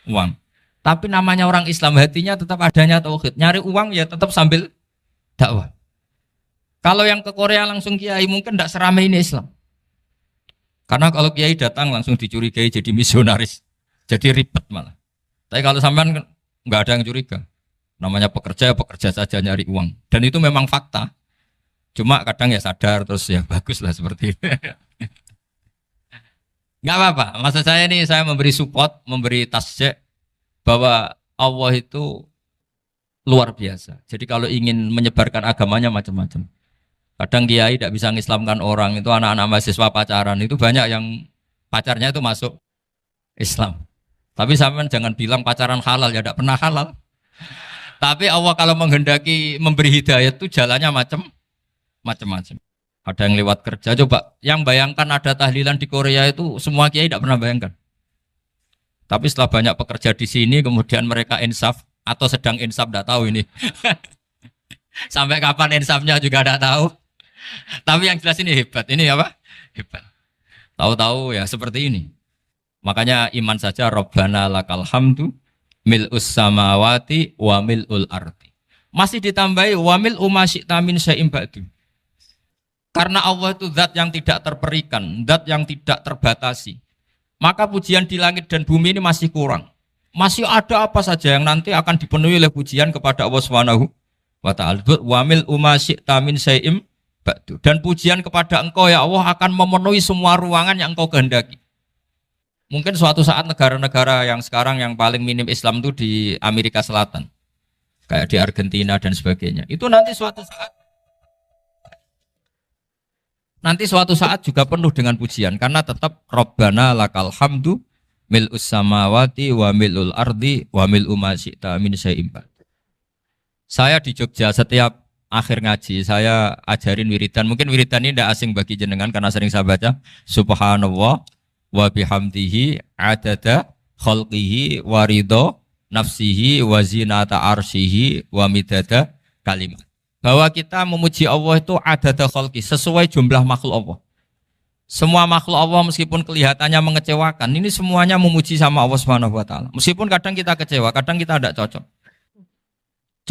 Uang. Tapi namanya orang Islam, hatinya tetap adanya tauhid. Nyari uang ya tetap sambil dakwah. Kalau yang ke Korea langsung kiai mungkin tidak seramai ini Islam. Karena kalau kiai datang langsung dicurigai jadi misionaris. Jadi ribet malah. Tapi kalau sampean nggak ada yang curiga. Namanya pekerja, pekerja saja nyari uang. Dan itu memang fakta. Cuma kadang ya sadar terus ya bagus lah seperti itu. Nggak apa-apa. Maksud saya ini saya memberi support, memberi tasjek bahwa Allah itu luar biasa. Jadi kalau ingin menyebarkan agamanya macam-macam. Kadang kiai tidak bisa mengislamkan orang, itu anak-anak mahasiswa pacaran, itu banyak yang pacarnya itu masuk Islam. Tapi sampean jangan bilang pacaran halal, ya tidak pernah halal. Tapi Allah kalau menghendaki memberi hidayah itu jalannya macam-macam. Ada yang lewat kerja, coba yang bayangkan ada tahlilan di Korea itu semua kiai tidak pernah bayangkan. Tapi setelah banyak pekerja di sini, kemudian mereka insaf atau sedang insaf, tidak tahu ini. Sampai kapan insafnya juga tidak tahu. Tapi yang jelas ini hebat. Ini apa? Hebat. Tahu-tahu ya seperti ini. Makanya iman saja Rabbana lakal hamdu mil'us samawati wa mil'ul ardi. Masih ditambahi wa mil'u ma syi'ta min syai'im ba'du. Karena Allah itu zat yang tidak terperikan, zat yang tidak terbatasi. Maka pujian di langit dan bumi ini masih kurang. Masih ada apa saja yang nanti akan dipenuhi oleh pujian kepada Allah Subhanahu wa ta'ala. Wa mil'u ma syi'ta min syai'im ba'du. Dan pujian kepada Engkau ya Allah akan memenuhi semua ruangan yang Engkau kehendaki. Mungkin suatu saat negara-negara yang sekarang yang paling minim Islam itu di Amerika Selatan. Kayak di Argentina dan sebagainya. Itu nanti suatu saat nanti suatu saat juga penuh dengan pujian karena tetap Rabbana lakal hamdu mil'us samawati wa mil'ul ardi wa mil'u ma syi'ta min syai'in ba'd. Saya di Jogja setiap akhir ngaji saya ajarin wiridan. Mungkin wiridan ini tidak asing bagi jenengan karena sering saya baca subhanallah wa bihamdihi adada khalqihi wa ridha nafsihi wa zinata arsyihi wa midada kalimat. Bahwa kita memuji Allah itu adada khalqi sesuai jumlah makhluk Allah. Semua makhluk Allah meskipun kelihatannya mengecewakan, ini semuanya memuji sama Allah Subhanahu wa taala. Meskipun kadang kita kecewa, kadang kita tidak cocok.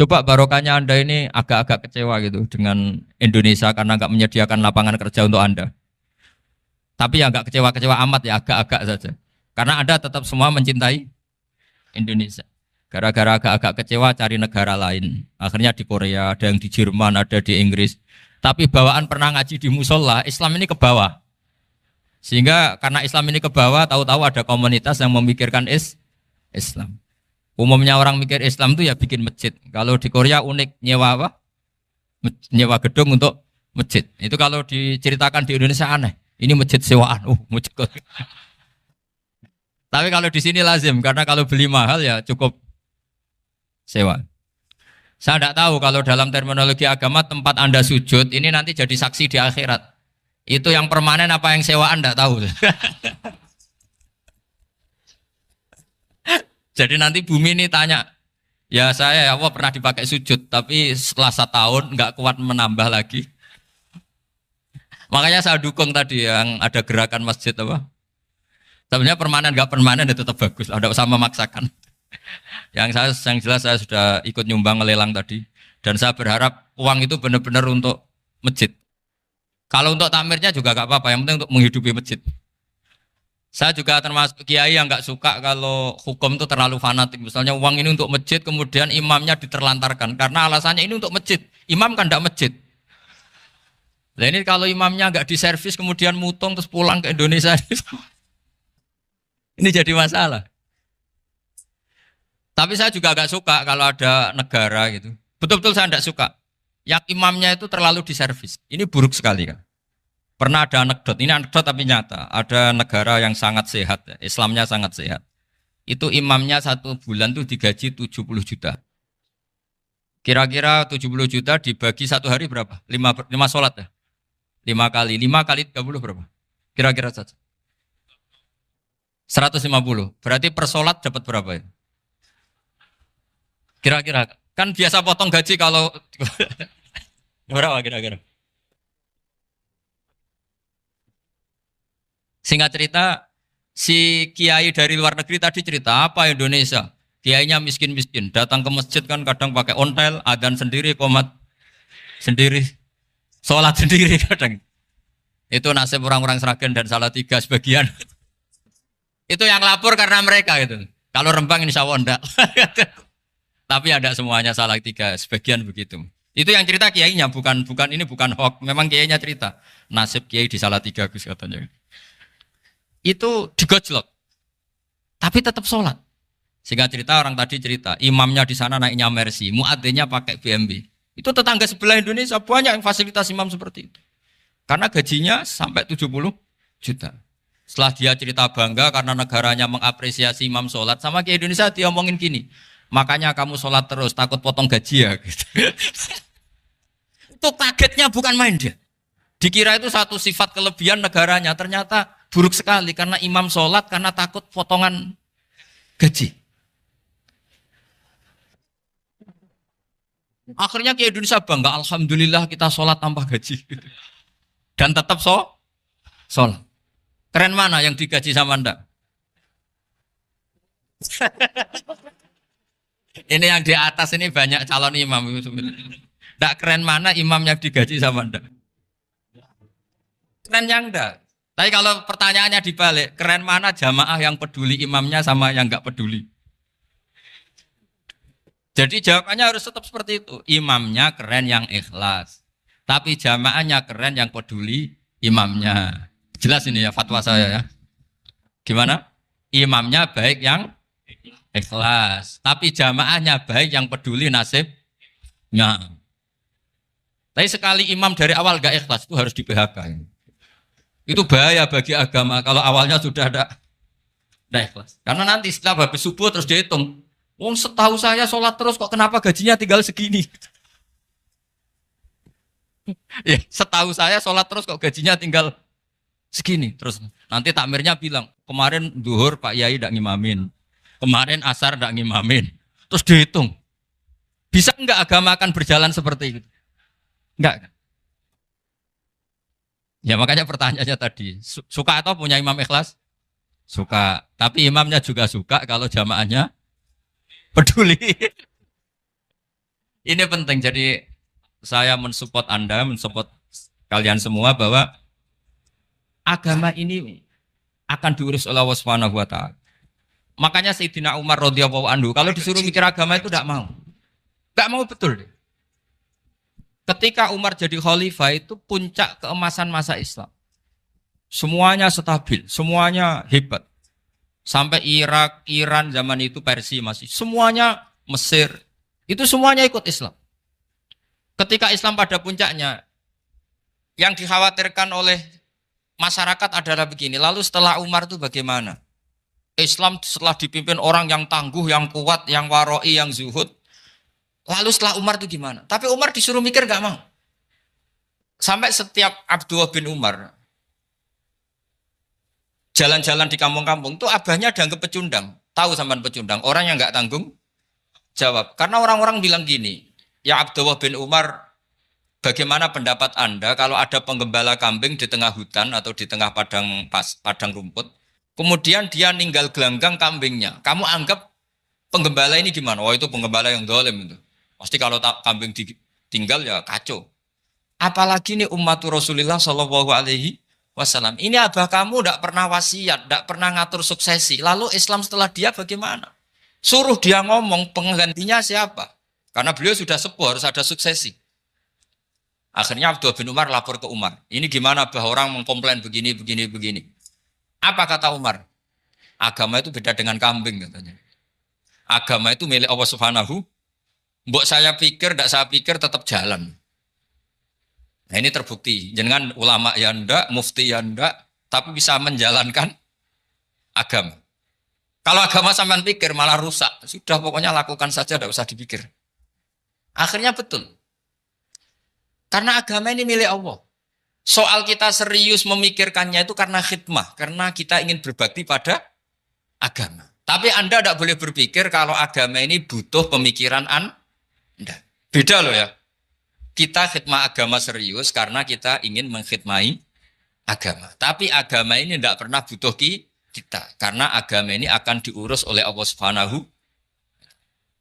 Coba barokahnya Anda ini agak-agak kecewa gitu dengan Indonesia karena nggak menyediakan lapangan kerja untuk Anda. Tapi ya nggak kecewa-kecewa amat ya, agak-agak saja. Karena Anda tetap semua mencintai Indonesia. Gara-gara agak-agak kecewa cari negara lain. Akhirnya di Korea, ada yang di Jerman, ada di Inggris. Tapi bawaan pernah ngaji di musola, Islam ini ke bawah. Sehingga karena Islam ini ke bawah, tahu-tahu ada komunitas yang memikirkan Islam. Umumnya orang mikir Islam itu ya bikin masjid. Kalau di Korea unik, nyewa apa? Nyewa gedung untuk masjid. Itu kalau diceritakan di Indonesia aneh. Ini masjid sewaan. Masjid. Tapi kalau di sini lazim, karena kalau beli mahal ya cukup sewa. Saya tidak tahu kalau dalam terminologi agama tempat Anda sujud ini nanti jadi saksi di akhirat. Itu yang permanen apa yang sewaan tidak tahu. Jadi nanti bumi ini tanya, ya saya ya Allah pernah dipakai sujud, tapi setelah 1 tahun nggak kuat menambah lagi. Makanya saya dukung tadi yang ada gerakan masjid apa. Sebenarnya permanen nggak permanen itu tetap bagus, tidak usah memaksakan. Yang jelas saya sudah ikut nyumbang lelang tadi, dan saya berharap uang itu benar-benar untuk masjid. Kalau untuk tamirnya juga nggak apa-apa, yang penting untuk menghidupi masjid. Saya juga termasuk kiai yang nggak suka kalau hukum itu terlalu fanatik. Misalnya uang ini untuk masjid, kemudian imamnya diterlantarkan. Karena alasannya ini untuk masjid. Imam kan tidak masjid. Nah ini kalau imamnya nggak diservis, kemudian mutung terus pulang ke Indonesia. Ini jadi masalah. Tapi saya juga nggak suka kalau ada negara gitu. Betul-betul saya tidak suka. Yang imamnya itu terlalu diservis. Ini buruk sekali kan. Pernah ada anekdot, ini anekdot tapi nyata. Ada negara yang sangat sehat, Islamnya sangat sehat. Itu imamnya 1 bulan tuh digaji 70 juta. Kira-kira 70 juta dibagi 1 hari berapa? 5 sholat ya? 5 kali 30 berapa? Kira-kira saja. 150. Berarti per sholat dapat berapa ya? Kira-kira. Kan biasa potong gaji kalau... Berapa kira-kira? Singkat cerita, si kiai dari luar negeri tadi cerita apa Indonesia? Kiainya miskin-miskin, datang ke masjid kan kadang pakai ontel, adzan sendiri, qomat sendiri, sholat sendiri kadang. Itu nasib orang-orang Sragen dan Salatiga sebagian. Itu yang lapor karena mereka itu. Kalau Rembang insya Allah enggak. Tapi ada semuanya Salatiga, sebagian begitu. Itu yang cerita kiainya, bukan ini bukan hoax, memang kiainya cerita. Nasib kiai di Salatiga Gus katanya. Itu digojlok, tapi tetap sholat. Sehingga cerita orang tadi cerita, imamnya di sana naiknya Mercy, muadzinnya pakai BMW. Itu tetangga sebelah Indonesia banyak yang fasilitas imam seperti itu. Karena gajinya sampai 70 juta. Setelah dia cerita bangga karena negaranya mengapresiasi imam sholat, sama ke Indonesia dia omongin gini, makanya kamu sholat terus, takut potong gaji ya. Gitu. Itu kagetnya bukan main dia. Dikira itu satu sifat kelebihan negaranya, ternyata buruk sekali karena imam sholat karena takut potongan gaji. Akhirnya ke Indonesia bangga, alhamdulillah kita sholat tanpa gaji. Dan tetap sholat. Keren mana yang digaji sama Anda? Ini yang di atas ini banyak calon imam. Tidak keren mana imam yang digaji sama Anda? Keren yang enggak. Tapi kalau pertanyaannya dibalik, keren mana jamaah yang peduli imamnya sama yang enggak peduli? Jadi jawabannya harus tetap seperti itu. Imamnya keren yang ikhlas. Tapi jamaahnya keren yang peduli imamnya. Jelas ini ya fatwa saya ya. Gimana? Imamnya baik yang ikhlas. Tapi jamaahnya baik yang peduli nasibnya. Tapi sekali imam dari awal enggak ikhlas itu harus di PHK. Itu bahaya bagi agama kalau awalnya sudah ada ikhlas. Karena nanti setelah habis subuh terus dihitung. Wong setahu saya sholat terus kok kenapa gajinya tinggal segini? Ya, setahu saya sholat terus kok gajinya tinggal segini. Terus nanti takmirnya bilang, kemarin duhur Pak Yai tidak ngimamin. Kemarin asar tidak ngimamin. Terus dihitung. Bisa enggak agama akan berjalan seperti itu? Enggak kan? Ya makanya pertanyaannya tadi, suka atau punya imam ikhlas? Suka. Tapi imamnya juga suka kalau jamaahnya peduli. Ini penting. Jadi saya mensupport Anda, mensupport kalian semua bahwa agama ini akan diurus oleh Allah Subhanahu wa taala. Makanya Sayyidina Umar radhiyallahu anhu kalau disuruh mikir agama itu tidak mau. Enggak mau betul. Ketika Umar jadi khalifah itu puncak keemasan masa Islam. Semuanya stabil, semuanya hebat. Sampai Irak, Iran zaman itu Persia masih. Semuanya Mesir. Itu semuanya ikut Islam. Ketika Islam pada puncaknya, yang dikhawatirkan oleh masyarakat adalah begini. Lalu setelah Umar itu bagaimana? Islam setelah dipimpin orang yang tangguh, yang kuat, yang waroi, yang zuhud. Lalu setelah Umar itu gimana? Tapi Umar disuruh mikir gak mau. Sampai setiap Abdullah bin Umar jalan-jalan di kampung-kampung itu abahnya dianggap pecundang. Tahu sampean pecundang? Orang yang gak tanggung jawab. Karena orang-orang bilang gini, ya Abdullah bin Umar, bagaimana pendapat Anda kalau ada penggembala kambing di tengah hutan atau di tengah padang rumput, kemudian dia ninggal gelanggang kambingnya. Kamu anggap penggembala ini gimana? Oh itu penggembala yang dolim itu. Pasti kalau kambing ditinggal ya kacau. Apalagi nih ummatu Rasulullah Shallallahu Alaihi Wasallam. Ini abah kamu tidak pernah wasiat, tidak pernah ngatur suksesi. Lalu Islam setelah dia bagaimana? Suruh dia ngomong penggantinya siapa? Karena beliau sudah sepuh harus ada suksesi. Akhirnya Abdullah bin Umar lapor ke Umar. Ini gimana bah orang mengkomplain begini. Apa kata Umar? Agama itu beda dengan kambing katanya. Agama itu milik Allah Subhanahu. Mbok saya pikir, tidak saya pikir tetap jalan. Nah ini terbukti. Jangan ulama ya ndak, mufti ya ndak, tapi bisa menjalankan agama. Kalau agama sampean pikir malah rusak. Sudah pokoknya lakukan saja, tidak usah dipikir. Akhirnya betul. Karena agama ini milik Allah. Soal kita serius memikirkannya itu karena khidmah. Karena kita ingin berbakti pada agama. Tapi Anda tidak boleh berpikir kalau agama ini butuh pemikiran Anda. Beda loh ya. Kita khidmah agama serius karena kita ingin mengkhidmai agama. Tapi agama ini tidak pernah butuh kita. Karena agama ini akan diurus oleh Allah Subhanahu.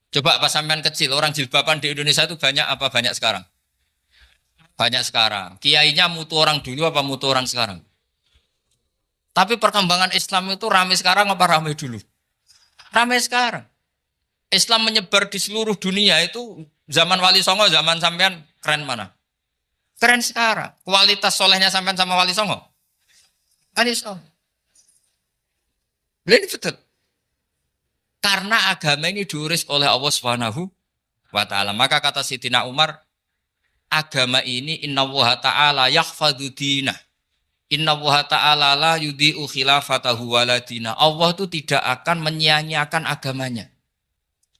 Coba pas sampean kecil, orang jilbaban di Indonesia itu banyak apa banyak sekarang? Banyak sekarang. Kiainya mutu orang dulu apa mutu orang sekarang? Tapi perkembangan Islam itu ramai sekarang apa ramai dulu? Ramai sekarang. Islam menyebar di seluruh dunia itu zaman Wali Songo, zaman sampean keren mana? Keren sekarang. Kualitas solehnya sampean sama Wali Songo? Wali Songo. Ini betul. Karena agama ini diurus oleh Allah Subhanahu wa taala. Maka kata Sayyidina Umar, agama ini innallaha ta'ala yahfadhu dinah. Innallaha ta'ala la yudhi'u khilafatahu waladina. Allah itu tidak akan menyia-nyiakan agamanya.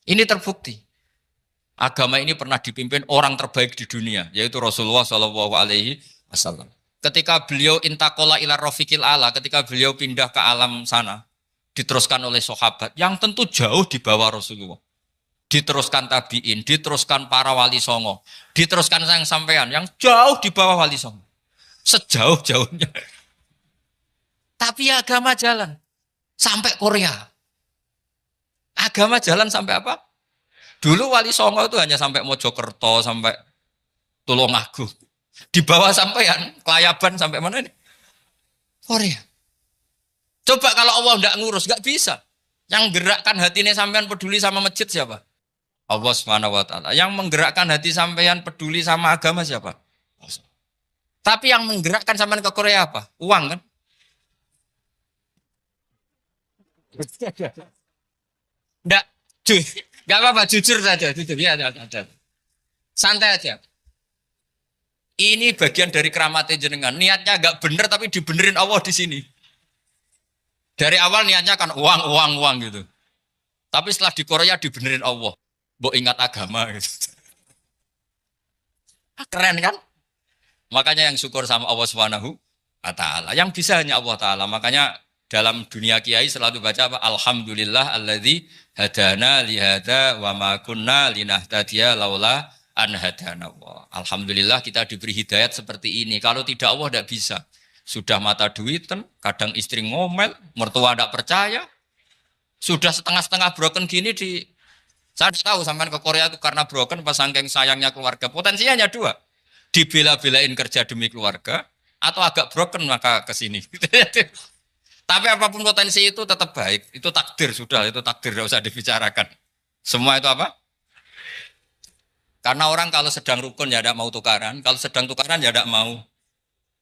Ini terbukti. Agama ini pernah dipimpin orang terbaik di dunia, yaitu Rasulullah Shallallahu Alaihi Wasallam. Ketika beliau intakola ila rofiqil ala, ketika beliau pindah ke alam sana, diteruskan oleh sahabat yang tentu jauh di bawah Rasulullah. Diteruskan tabiin, diteruskan para wali songo, diteruskan sang sampean yang jauh di bawah wali songo. Sejauh-jauhnya. Tapi agama jalan sampai Korea. Agama jalan sampai apa? Dulu Wali Songo itu hanya sampai Mojokerto, sampai Tulungagung. Di bawah sampean, Kelayaban sampai mana ini? Korea. Coba kalau Allah tidak ngurus, nggak bisa. Yang gerakkan hatinya sampean peduli sama masjid siapa? Allah Subhanahu wa taala. Yang menggerakkan hati sampean peduli sama agama siapa? Tapi yang menggerakkan sampean ke Korea apa? Uang kan? Enggak, enggak apa-apa, jujur saja, jujur ya, santai aja. Ini bagian dari keramatnya jenengan. Niatnya agak bener tapi dibenerin Allah di sini. Dari awal niatnya kan uang, uang, uang gitu. Tapi setelah di Korea dibenerin Allah. Mbok ingat agama gitu. Keren kan? Makanya yang syukur sama Allah Subhanahu wa taala. Yang bisa hanya Allah taala. Makanya dalam dunia kiai selalu baca apa? Alhamdulillah alladzi hadana li hadza wa ma kunna linahtadiya laula an hadana Allah. Alhamdulillah kita diberi hidayat seperti ini. Kalau tidak Allah tidak bisa. Sudah mata duitan, kadang istri ngomel, mertua tidak percaya. Sudah setengah-setengah broken gini di saya tahu sampean ke Korea itu karena broken pas saking sayangnya keluarga. Potensinya hanya dua. Dibela-belain kerja demi keluarga atau agak broken maka ke sini. Tapi apapun potensi itu tetap baik. Itu takdir sudah, itu takdir tidak usah dibicarakan. Semua itu apa? Karena orang kalau sedang rukun ya tidak mau tukaran, kalau sedang tukaran ya tidak mau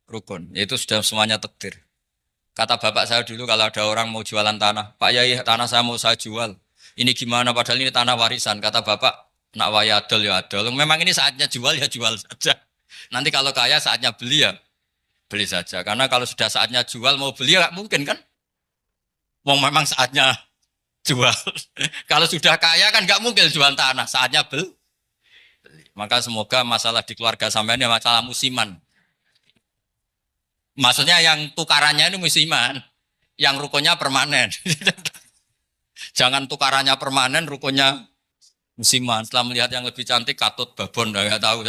rukun. Itu sudah semuanya takdir. Kata bapak saya dulu kalau ada orang mau jualan tanah, Pak Yai tanah saya mau saya jual. Ini gimana padahal ini tanah warisan. Kata bapak, nak waya adol ya adol. Memang ini saatnya jual ya jual saja. Nanti kalau kaya saatnya beli ya beli saja. Karena kalau sudah saatnya jual mau beli ya nggak mungkin kan. Mau memang saatnya jual. Kalau sudah kaya kan nggak mungkin jual tanah. Saatnya beli. Maka semoga masalah di keluarga sampean ya masalah musiman. Maksudnya yang tukarannya ini musiman. Yang rukunnya permanen. Jangan tukarannya permanen, rukunnya musiman. Setelah melihat yang lebih cantik, katut babon. Nggak tahu.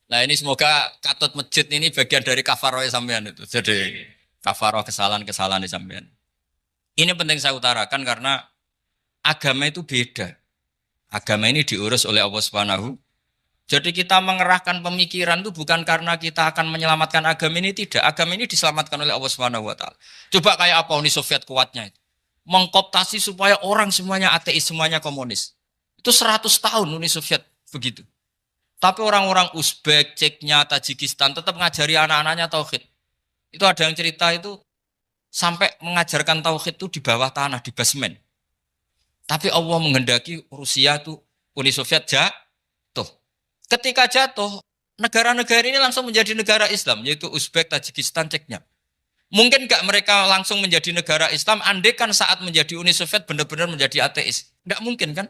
Nah ini semoga katut masjid ini bagian dari kafaroh sampean itu. Jadi kafaroh kesalahan-kesalahan di sampean. Ini penting saya utarakan karena agama itu beda. Agama ini diurus oleh Allah Subhanahu. Jadi kita mengerahkan pemikiran itu bukan karena kita akan menyelamatkan agama ini, tidak. Agama ini diselamatkan oleh Allah Subhanahu wa taala. Coba kayak apa Uni Soviet kuatnya itu. Mengkooptasi supaya orang semuanya ateis, semuanya komunis. Itu 100 tahun Uni Soviet begitu. Tapi orang-orang Uzbek, Ceknya, Tajikistan tetap mengajari anak-anaknya tauhid. Itu ada yang cerita itu sampai mengajarkan tauhid itu di bawah tanah, di basement. Tapi Allah menghendaki Rusia itu Uni Soviet jatuh. Ketika jatuh, negara-negara ini langsung menjadi negara Islam, yaitu Uzbek, Tajikistan, Ceknya. Mungkin nggak mereka langsung menjadi negara Islam, andai kan saat menjadi Uni Soviet benar-benar menjadi ateis. Nggak mungkin kan?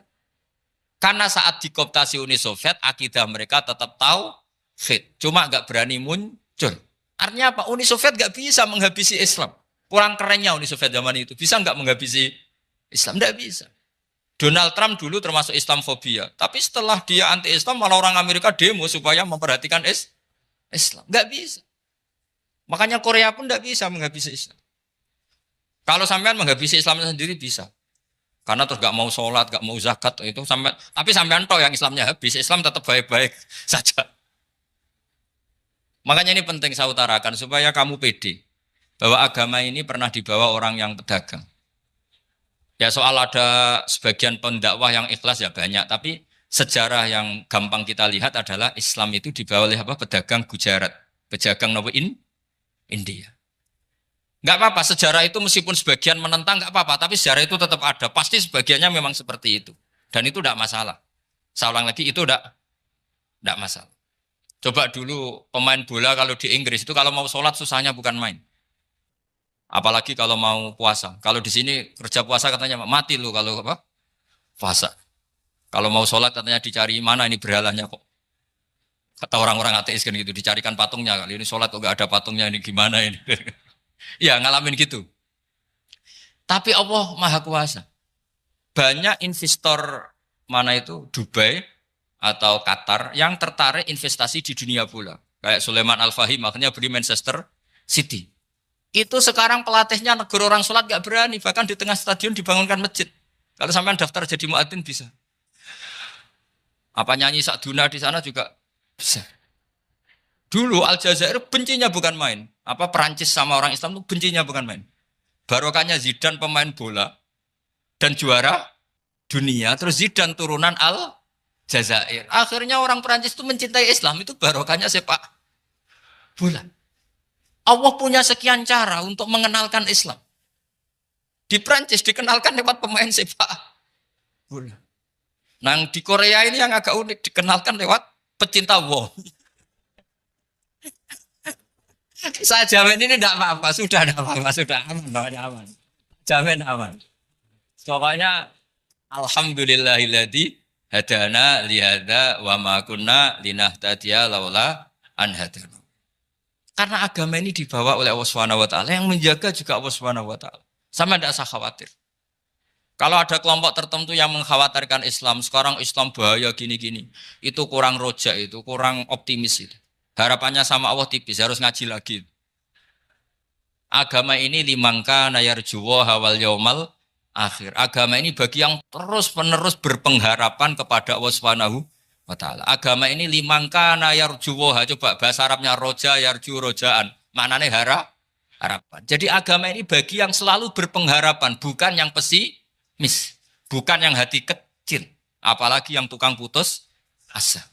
Karena saat dikooptasi Uni Soviet, akidah mereka tetap tauhid. Cuma nggak berani muncul. Artinya apa? Uni Soviet nggak bisa menghabisi Islam. Kurang kerennya Uni Soviet zaman itu. Bisa nggak menghabisi Islam? Nggak bisa. Donald Trump dulu termasuk Islamfobia. Tapi setelah dia anti-Islam, malah orang Amerika demo supaya memperhatikan Islam. Nggak bisa. Makanya Korea pun nggak bisa menghabisi Islam. Kalau sampean menghabisi Islam sendiri bisa. Karena terus nggak mau sholat, nggak mau zakat itu sampai. Tapi sampean toh yang Islamnya habis, Islam tetap baik-baik saja. Makanya ini penting saya utarakan supaya kamu pede bahwa agama ini pernah dibawa orang yang pedagang. Ya soal ada sebagian pendakwah yang ikhlas ya banyak, tapi sejarah yang gampang kita lihat adalah Islam itu dibawa oleh apa? Pedagang Gujarat, pedagang India. Nggak apa-apa, sejarah itu meskipun sebagian menentang nggak apa-apa, tapi sejarah itu tetap ada. Pasti sebagiannya memang seperti itu. Dan itu tidak masalah. Saya ulang lagi, itu tidak masalah. Coba dulu pemain bola kalau di Inggris itu kalau mau sholat susahnya bukan main. Apalagi kalau mau puasa. Kalau di sini kerja puasa katanya mati lu kalau apa? Puasa. Kalau mau sholat katanya dicari mana ini berhalanya kok. Kata orang-orang ateis kan gitu, dicarikan patungnya. Kali ini sholat kok gak ada patungnya, ini gimana ini. Ya ngalamin gitu. Tapi Allah Maha Kuasa. Banyak investor mana itu Dubai atau Qatar yang tertarik investasi di dunia bola. Kayak Sulaiman Al-Fahim makanya beli Manchester City. Itu sekarang pelatihnya negara orang sholat gak berani. Bahkan di tengah stadion dibangunkan masjid. Kalau sampai daftar jadi muadzin bisa. Apa nyanyi Sakduna di sana juga bisa. Dulu Aljazair bencinya bukan main. Apa Perancis sama orang Islam itu bencinya bukan main. Barokahnya Zidane pemain bola dan juara dunia. Terus Zidane turunan Aljazair. Akhirnya orang Perancis itu mencintai Islam. Itu barokahnya sepak bola. Allah punya sekian cara untuk mengenalkan Islam. Di Prancis dikenalkan lewat pemain sepak bola. Nah di Korea ini yang agak unik dikenalkan lewat pecinta wol. Saya jamin ini tidak apa-apa, sudah tidak apa-apa, sudah aman, pokoknya aman. Jamin aman. Pokoknya alhamdulillahilladzi hadana lihada wa ma kunna linahtadiya laula an hadana. Karena agama ini dibawa oleh Allah Subhanahu wa taala, yang menjaga juga Allah Subhanahu wa taala. Sama tidak usah khawatir. Kalau ada kelompok tertentu yang mengkhawatirkan Islam, sekarang Islam bahaya gini-gini, itu kurang rojak, itu kurang optimis itu. Harapannya sama Allah tipis, harus ngaji lagi. Agama ini limangka nayarjuwa hawal yaumal akhir. Agama ini bagi yang terus-menerus berpengharapan kepada Allah Subhanahu wa taala. Agama ini limangka nayarjuwa, coba bahasa Arabnya roja yarju rojaan. Maknanya harapan. Jadi agama ini bagi yang selalu berpengharapan, bukan yang pesimis, bukan yang hati kecil, apalagi yang tukang putus asa.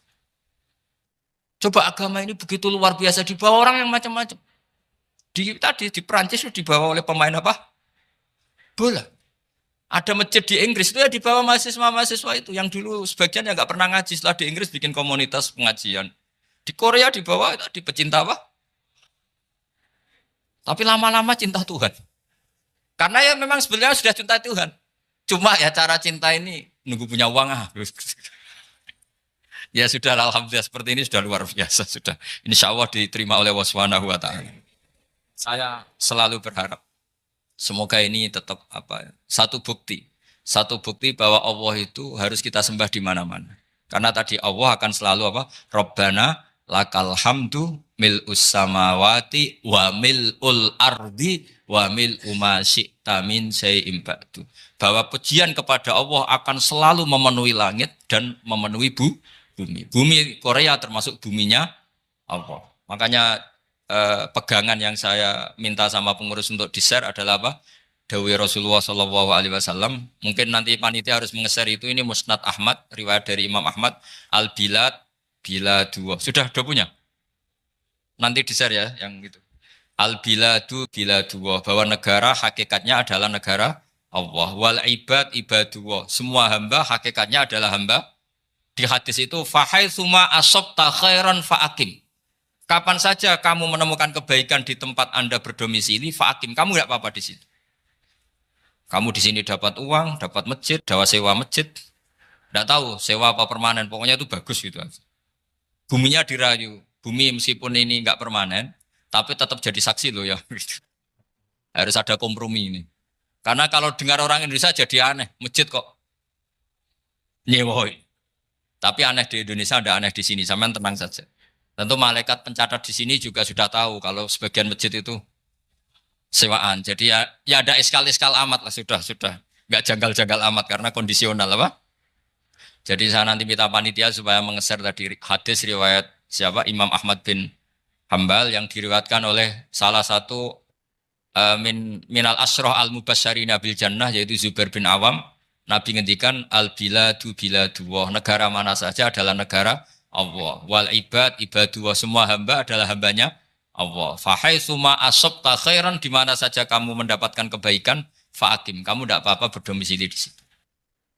Coba agama ini begitu luar biasa dibawa orang yang macam-macam. Tadi di Perancis itu dibawa oleh pemain apa? Bola. Ada masjid di Inggris itu ya dibawa mahasiswa-mahasiswa itu yang dulu sebagian yang nggak pernah ngaji, setelah di Inggris bikin komunitas pengajian. Di Korea dibawa di pecinta apa? Tapi lama-lama cinta Tuhan. Karena ya memang sebenarnya sudah cinta Tuhan. Cuma ya cara cinta ini nunggu punya uang Ya sudah, alhamdulillah seperti ini sudah luar biasa sudah. Insya Allah diterima oleh Allah Subhanahu wa taala. Saya selalu berharap semoga ini tetap satu bukti bahwa Allah itu harus kita sembah di mana-mana. Karena tadi Allah akan selalu Rabbana lakal hamdu mil'us samawati wa mil'ul ardi wa mil'u ma syi'ta min syai'in ba'du. Bahwa pujian kepada Allah akan selalu memenuhi langit dan memenuhi bumi. Bumi Korea termasuk buminya Allah. Makanya pegangan yang saya minta sama pengurus untuk di-share adalah Dawi Rasulullah Shallallahu Alaihi Wasallam. Mungkin nanti panitia harus menge-share itu. Ini Musnad Ahmad, riwayat dari Imam Ahmad. Al-Bilad bila dua. Sudah punya? Nanti di-share ya, yang gitu. Al-Biladu bila dua. Bahwa negara hakikatnya adalah negara Allah. Wal ibad ibadullah. Semua hamba hakikatnya adalah hamba. Di hadis itu, fahai suma asobta khairan fa'akim. Kapan saja kamu menemukan kebaikan di tempat Anda berdomisili, fa'akim. Kamu nggak apa-apa di situ. Kamu di sini dapat uang, dapat masjid, sewa masjid. Nggak tahu sewa apa permanen. Pokoknya itu bagus gitu aja. Buminya dirayu. Bumi meskipun ini nggak permanen, tapi tetap jadi saksi loh ya. Harus ada kompromi ini. Karena kalau dengar orang Indonesia jadi aneh. Masjid kok nyewoi. Tapi aneh di Indonesia, ada aneh di sini. Sampean tenang saja. Tentu malaikat pencatat di sini juga sudah tahu kalau sebagian masjid itu sewaan. Jadi ya ada eskal-eskal amat lah, sudah. Nggak janggal-janggal amat karena kondisional Jadi saya nanti minta panitia supaya mengeser tadi hadis riwayat siapa? Imam Ahmad bin Hambal yang diriwayatkan oleh salah satu minal asroh al-mubasyarina bil jannah, yaitu Zubair bin Awam. Nabi ngendikan al-biladu biladullah, negara mana saja adalah negara Allah. Wal ibad ibadullah, semua hamba adalah hambanya Allah. Fahai suma asobta khairan, di mana saja kamu mendapatkan kebaikan, fa'akim, kamu tidak apa-apa berdomisili di situ.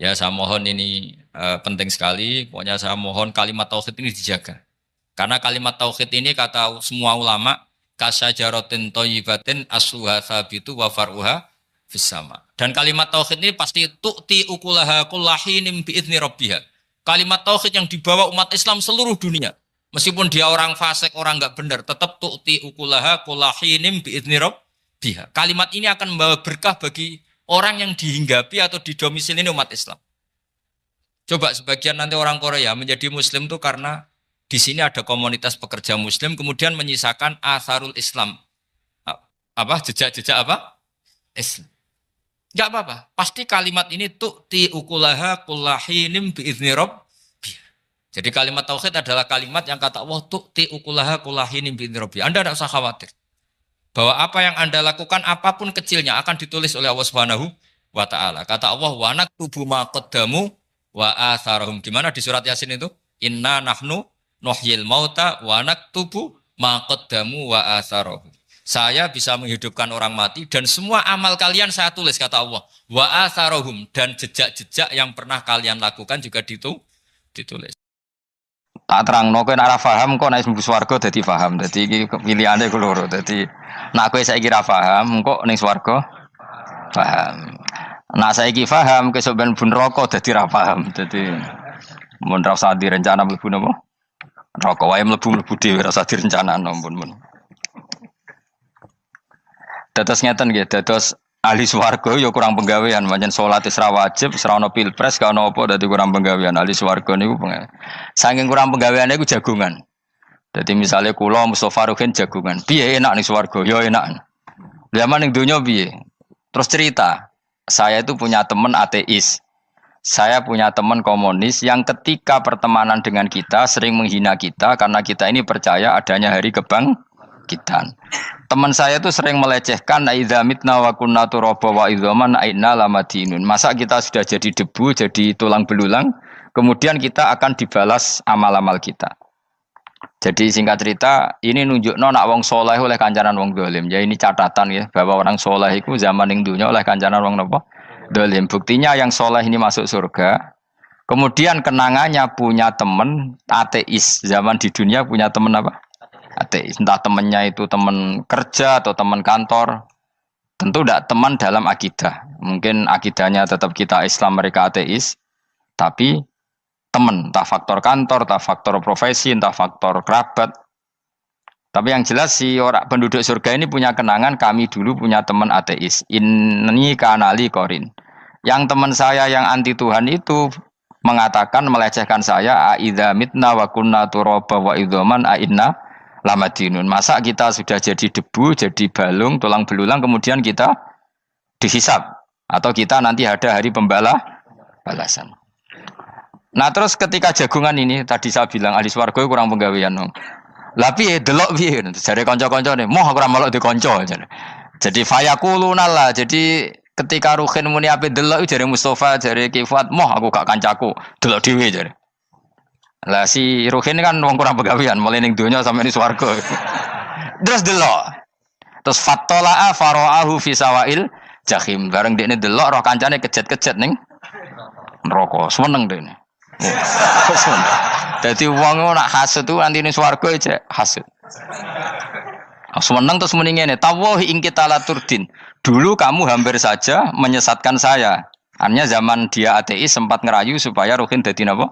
Ya saya mohon ini penting sekali. Pokoknya saya mohon kalimat tauhid ini dijaga. Karena kalimat tauhid ini kata semua ulama, kasajaratin thayyibatin asluha tsabitu wa far'uha fis sama. Dan kalimat tauhid ini pasti tu'ti ukulaha kullahinim bi'izni rabbiha. Kalimat tauhid yang dibawa umat Islam seluruh dunia. Meskipun dia orang fasik, orang enggak benar, tetap tu'ti ukulaha kullahinim bi'izni rabbiha. Kalimat ini akan membawa berkah bagi orang yang dihinggapi atau didomisili ini umat Islam. Coba sebagian nanti orang Korea menjadi muslim itu karena di sini ada komunitas pekerja muslim, kemudian menyisakan atharul Islam. Jejak-jejak Islam. Enggak apa-apa. Pasti kalimat ini tu'ti ukulaha kullahinim bi'izni rabbiha. Jadi kalimat tauhid adalah kalimat yang kata Allah tu'ti ukulaha kullahinim bi'izni rabbiha. Anda tidak usah khawatir bahwa apa yang Anda lakukan apapun kecilnya akan ditulis oleh Allah Subhanahu wa taala. Kata Allah wa naktubu ma qaddamu wa atharahum. Gimana di surat Yasin itu? Inna nahnu nuhyil mauta wa naktubu ma qaddamu wa atharahum. Saya bisa menghidupkan orang mati dan semua amal kalian saya tulis, kata Allah. Wa atharahum, dan jejak-jejak yang pernah kalian lakukan juga ditulis. Tak terangno kowe nek ora paham kok nek mlebu swarga dadi paham. Dadi iki pilihane ku loro. Dadi nek kowe saiki ra paham kok ning swarga paham. Nek saiki paham kesuk ben mlebu neraka dadi ra paham. Dadi mun ra usah direncana mlebu napa? Neraka wae mlebu dhewe ra usah direncanakno mun. Dados ngeten nggih, dados ahli swarga ya kurang penggawean, pancen salat wis ra wajib, wis ra ono pilpres, gak ono apa dadi kurang penggawean. Ahli swarga niku saking kurang penggaweane iku jagungan. Dadi misale kula Mustofa Ruhin jagungan. Piye enak ning swarga? Ya enak. Zaman ning donya piye? Terus cerita, saya itu punya teman ateis. Saya punya teman komunis yang ketika pertemanan dengan kita sering menghina kita karena kita ini percaya adanya hari kebangkitan. Teman saya itu sering melecehkan idza mitna wa kunna turaba wa idzaman aina lamadinun. Masa kita sudah jadi debu, jadi tulang belulang, kemudian kita akan dibalas amal-amal kita. Jadi singkat cerita, ini nunjukno nak wong soleh oleh kancanan wong dolim. Ya ini catatan ya bahwa orang soleh itu zaman ning dunya oleh kancanan wong napa? Dolim. Buktinya yang soleh ini masuk surga. Kemudian kenangannya punya teman ateis. Zaman di dunia punya teman apa? Ateis. Entah temannya itu teman kerja atau teman kantor. Tentu tidak teman dalam akidah. Mungkin akidahnya tetap kita Islam, mereka ateis. Tapi teman, entah faktor kantor, entah faktor profesi, entah faktor kerabat. Tapi yang jelas si orang penduduk surga ini punya kenangan, kami dulu punya teman ateis. Ini kanali korin. Yang teman saya yang anti Tuhan itu mengatakan, melecehkan saya, aidza mitna wa kunna turaba wa idzaman aina lamadinun. Masa kita sudah jadi debu, jadi balung, tulang belulang, kemudian kita dihisab. Atau kita nanti ada hari balasan. Nah terus ketika jagungan ini, tadi saya bilang ahli swarga kurang penggawean. Lah piye delok piye? Jare kanca-kancane, moh aku ora melok di kanca. Jadi fayaquluna lah. Jadi ketika Ruhin muni ape delok jare Mustofa, jare Kifat, moh aku gak kancaku, delok dhewe jare. Lah si Ruhin kan wong kurang penggawean, mulai ning donya sampe ning swarga. Terus delok. Terus fattala'a fara'ahu fi sawail jahim. Bareng dekne delok roh kancane kejet-kejet ning neraka. Seneng dekne. Jadi wong nak hasud tu nanti ning swarga aja hasud. Seneng terus muni ngene, tawahi ing kita laturdin. Dulu kamu hampir saja menyesatkan saya. Artinya zaman dia ateis sempat ngerayu supaya Ruhin dadi napa?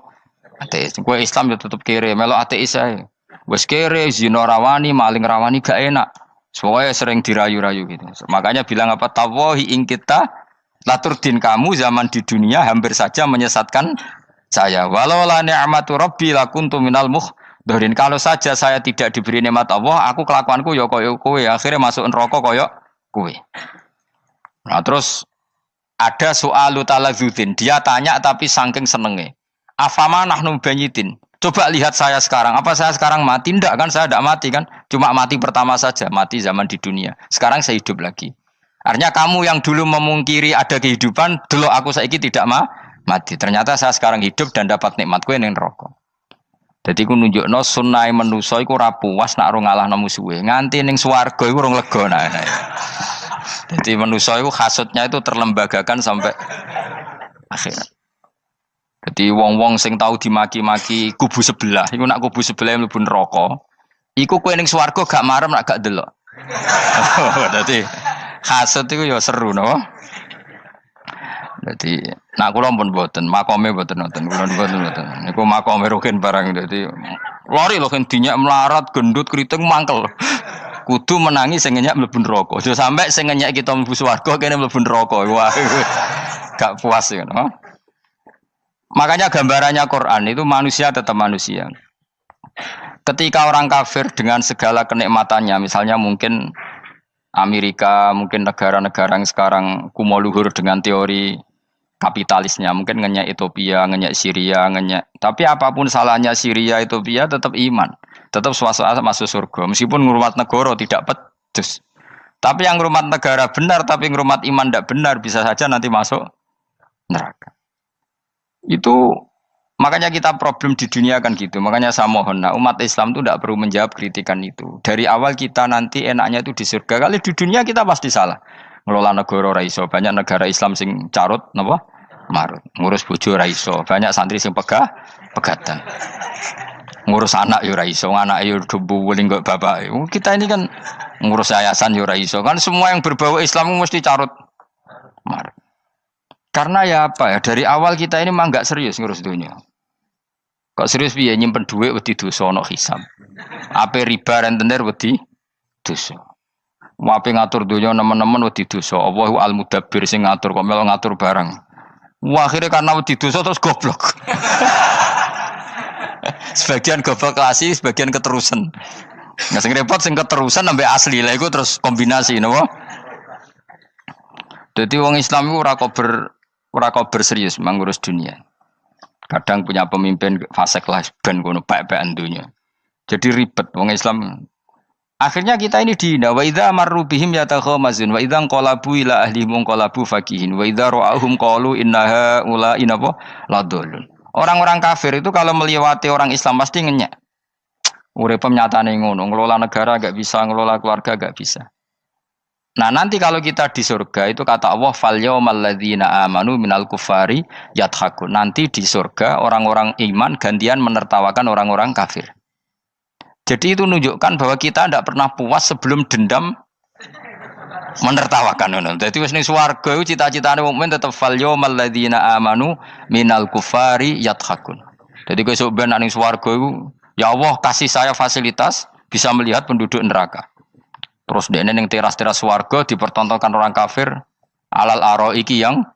Ateis. Kowe Islam ya tetep kere, melok ateis ae. Wis kere, zina rawani, maling rawani gak enak. Soalnya sering dirayu-rayu gitu. Makanya bilang apa? Tawahi ing kita laturdin, kamu zaman di dunia hampir saja menyesatkan saya. Walau la ni'matu rabbi lakuntu minal muhdharin. Kalau saja saya tidak diberi nikmat Allah, aku kelakuanku ya koyo kowe, akhirnya masuk neraka koyo kowe. Nah, terus ada soalu taladzudin. Dia tanya tapi saking senenge. Afama nahnu banyitin. Coba lihat saya sekarang. Apa saya sekarang mati? Tidak kan, saya tidak mati kan. Cuma mati pertama saja, mati zaman di dunia. Sekarang saya hidup lagi. Artinya kamu yang dulu memungkiri ada kehidupan, dulu aku saiki tidak mati. Ternyata saya sekarang hidup dan dapat nikmat kowe ning neraka. Dadi ku nunjukno sunnahe manusa iku ora puas nek ora ngalahno musuhe. Nganti ning swarga iku ora lega nek. Dadi manusa iku hasudnya itu terlembagakan sampai akhirat. Jadi wong-wong sing tahu dimaki-maki kubu sebelah, iku nak kubu sebelah mlebu neraka, iku kowe ning swarga gak marem nak gak delok. Dadi hasud iku ya seru no. Dadi nak kula pun mboten, makome mboten nonton, kula mboten. Niku makome Ruhin barang dadi lari lho kan dinyak melarat, gendut, kriting mangkel. Kudu menangi sing ngenyak mlebu neraka. Aja sampe sing ngenyak kita mlebu swarga kene mlebu neraka. Wah. Gak puas ya, no? Makanya gambarannya Quran itu manusia tetap manusia. Ketika orang kafir dengan segala kenikmatannya, misalnya mungkin Amerika, mungkin negara-negara yang sekarang kumo luhur dengan teori kapitalisnya, mungkin ngenyak Ethiopia, ngenyak Syria, ngenyak. Tapi apapun salahnya Syria, Ethiopia tetap iman, tetap suasana masuk surga. Meskipun ngurmat negara tidak pedes. Tapi yang ngurmat negara benar, tapi ngurmat iman tidak benar, bisa saja nanti masuk neraka. Itu makanya kita problem di dunia kan gitu. Makanya saya mohon, nah, umat Islam itu tidak perlu menjawab kritikan itu. Dari awal kita nanti enaknya itu di surga. Kali di dunia kita pasti salah. Ngelola negara raiso. Banyak negara Islam sing carut, napa? Marut. Ngurus bojo raiso. Banyak santri sing pegatan. ngurus anak yo ora iso, anak yo dubuling kok bapak. Kita ini kan ngurus yayasan yo ora iso. Kan semua yang berbau Islam mesti carut marut. Karena ya apa ya, dari awal kita ini mah enggak serius ngurus dunia. Kok serius piye nyimpen dhuwit wedi dosa ana hisab. Ape riba rentenir wedi dosa. Wape ngatur dunia nemen-nemen wedi dosa. Allahu al-mudabbir sing ngatur kok melo ngatur barang. Wah, akhirnya karena wedi dosa terus goblok. Sebagian goblok klasik, sebagian keterusan. Nggak sing repot sing keterusan sampai asli lah iku terus kombinasi napa. Jadi wong Islam iku ora kober serius mengurus dunia. Kadang punya pemimpin fasik lah ben kono bae-baean dunia. Jadi ribet wong Islam. Akhirnya kita ini dihina wa idza marru bihim yatakhamazun wa idza qalabu ila ahlihim qalabu fakihin wa idza ra'ahum qalu innaha ula inapa ladallun. Orang-orang kafir itu kalau melewati orang Islam pasti ngenyek. Urip nyatane ngono, ngelola negara enggak bisa, ngelola keluarga enggak bisa. Nah, nanti kalau kita di surga itu kata Allah fal yaumal ladzina amanu minal kufari yadhakun. Nanti di surga orang-orang iman gantian menertawakan orang-orang kafir. Jadi itu menunjukkan bahwa kita tidak pernah puas sebelum dendam menertawakan. Jadi wis ning swarga iku cita-citane mukmin tetep fal yaumal ladzina amanu minal kufari yadhakun. Jadi kowe sok ben ning swarga iku ya Allah kasih saya fasilitas bisa melihat penduduk neraka. Terus dene ning teras-teras swarga dipertontonkan orang kafir alal araiki yang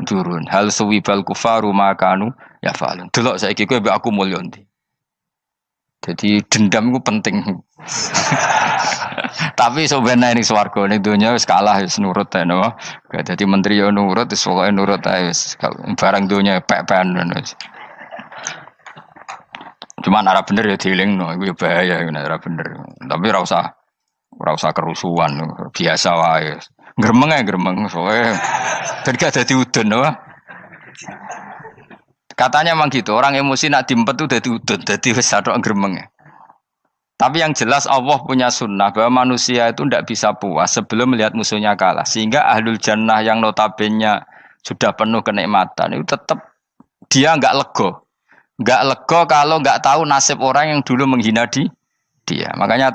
durun. Hal suwibal kufaru makanu ya falun. Delok saiki kowe mbek aku mulya ndi. Jadi dendam itu penting. Tapi sebenarnya ini swarga ning donya wis kalah wis nurut ae no. Dadi menteri yo nurut wis pokoke nurut ae wis barang donya pek-pekan wis. Cuman arah bener ya dielingno iku ya bahaya ora bener. Tapi ora usah kerusuhan biasa wae. Gremeng ae gremeng soalnya gak dadi udun no. Katanya memang gitu, orang emosi nak diempet tuh dadi udun, dadi wis sadok gremeng. Tapi yang jelas Allah punya sunnah bahwa manusia itu tidak bisa puas sebelum melihat musuhnya kalah. Sehingga ahlul jannah yang notabene sudah penuh kenikmatan itu tetap dia enggak lego. Enggak lego kalau enggak tahu nasib orang yang dulu menghina dia. Makanya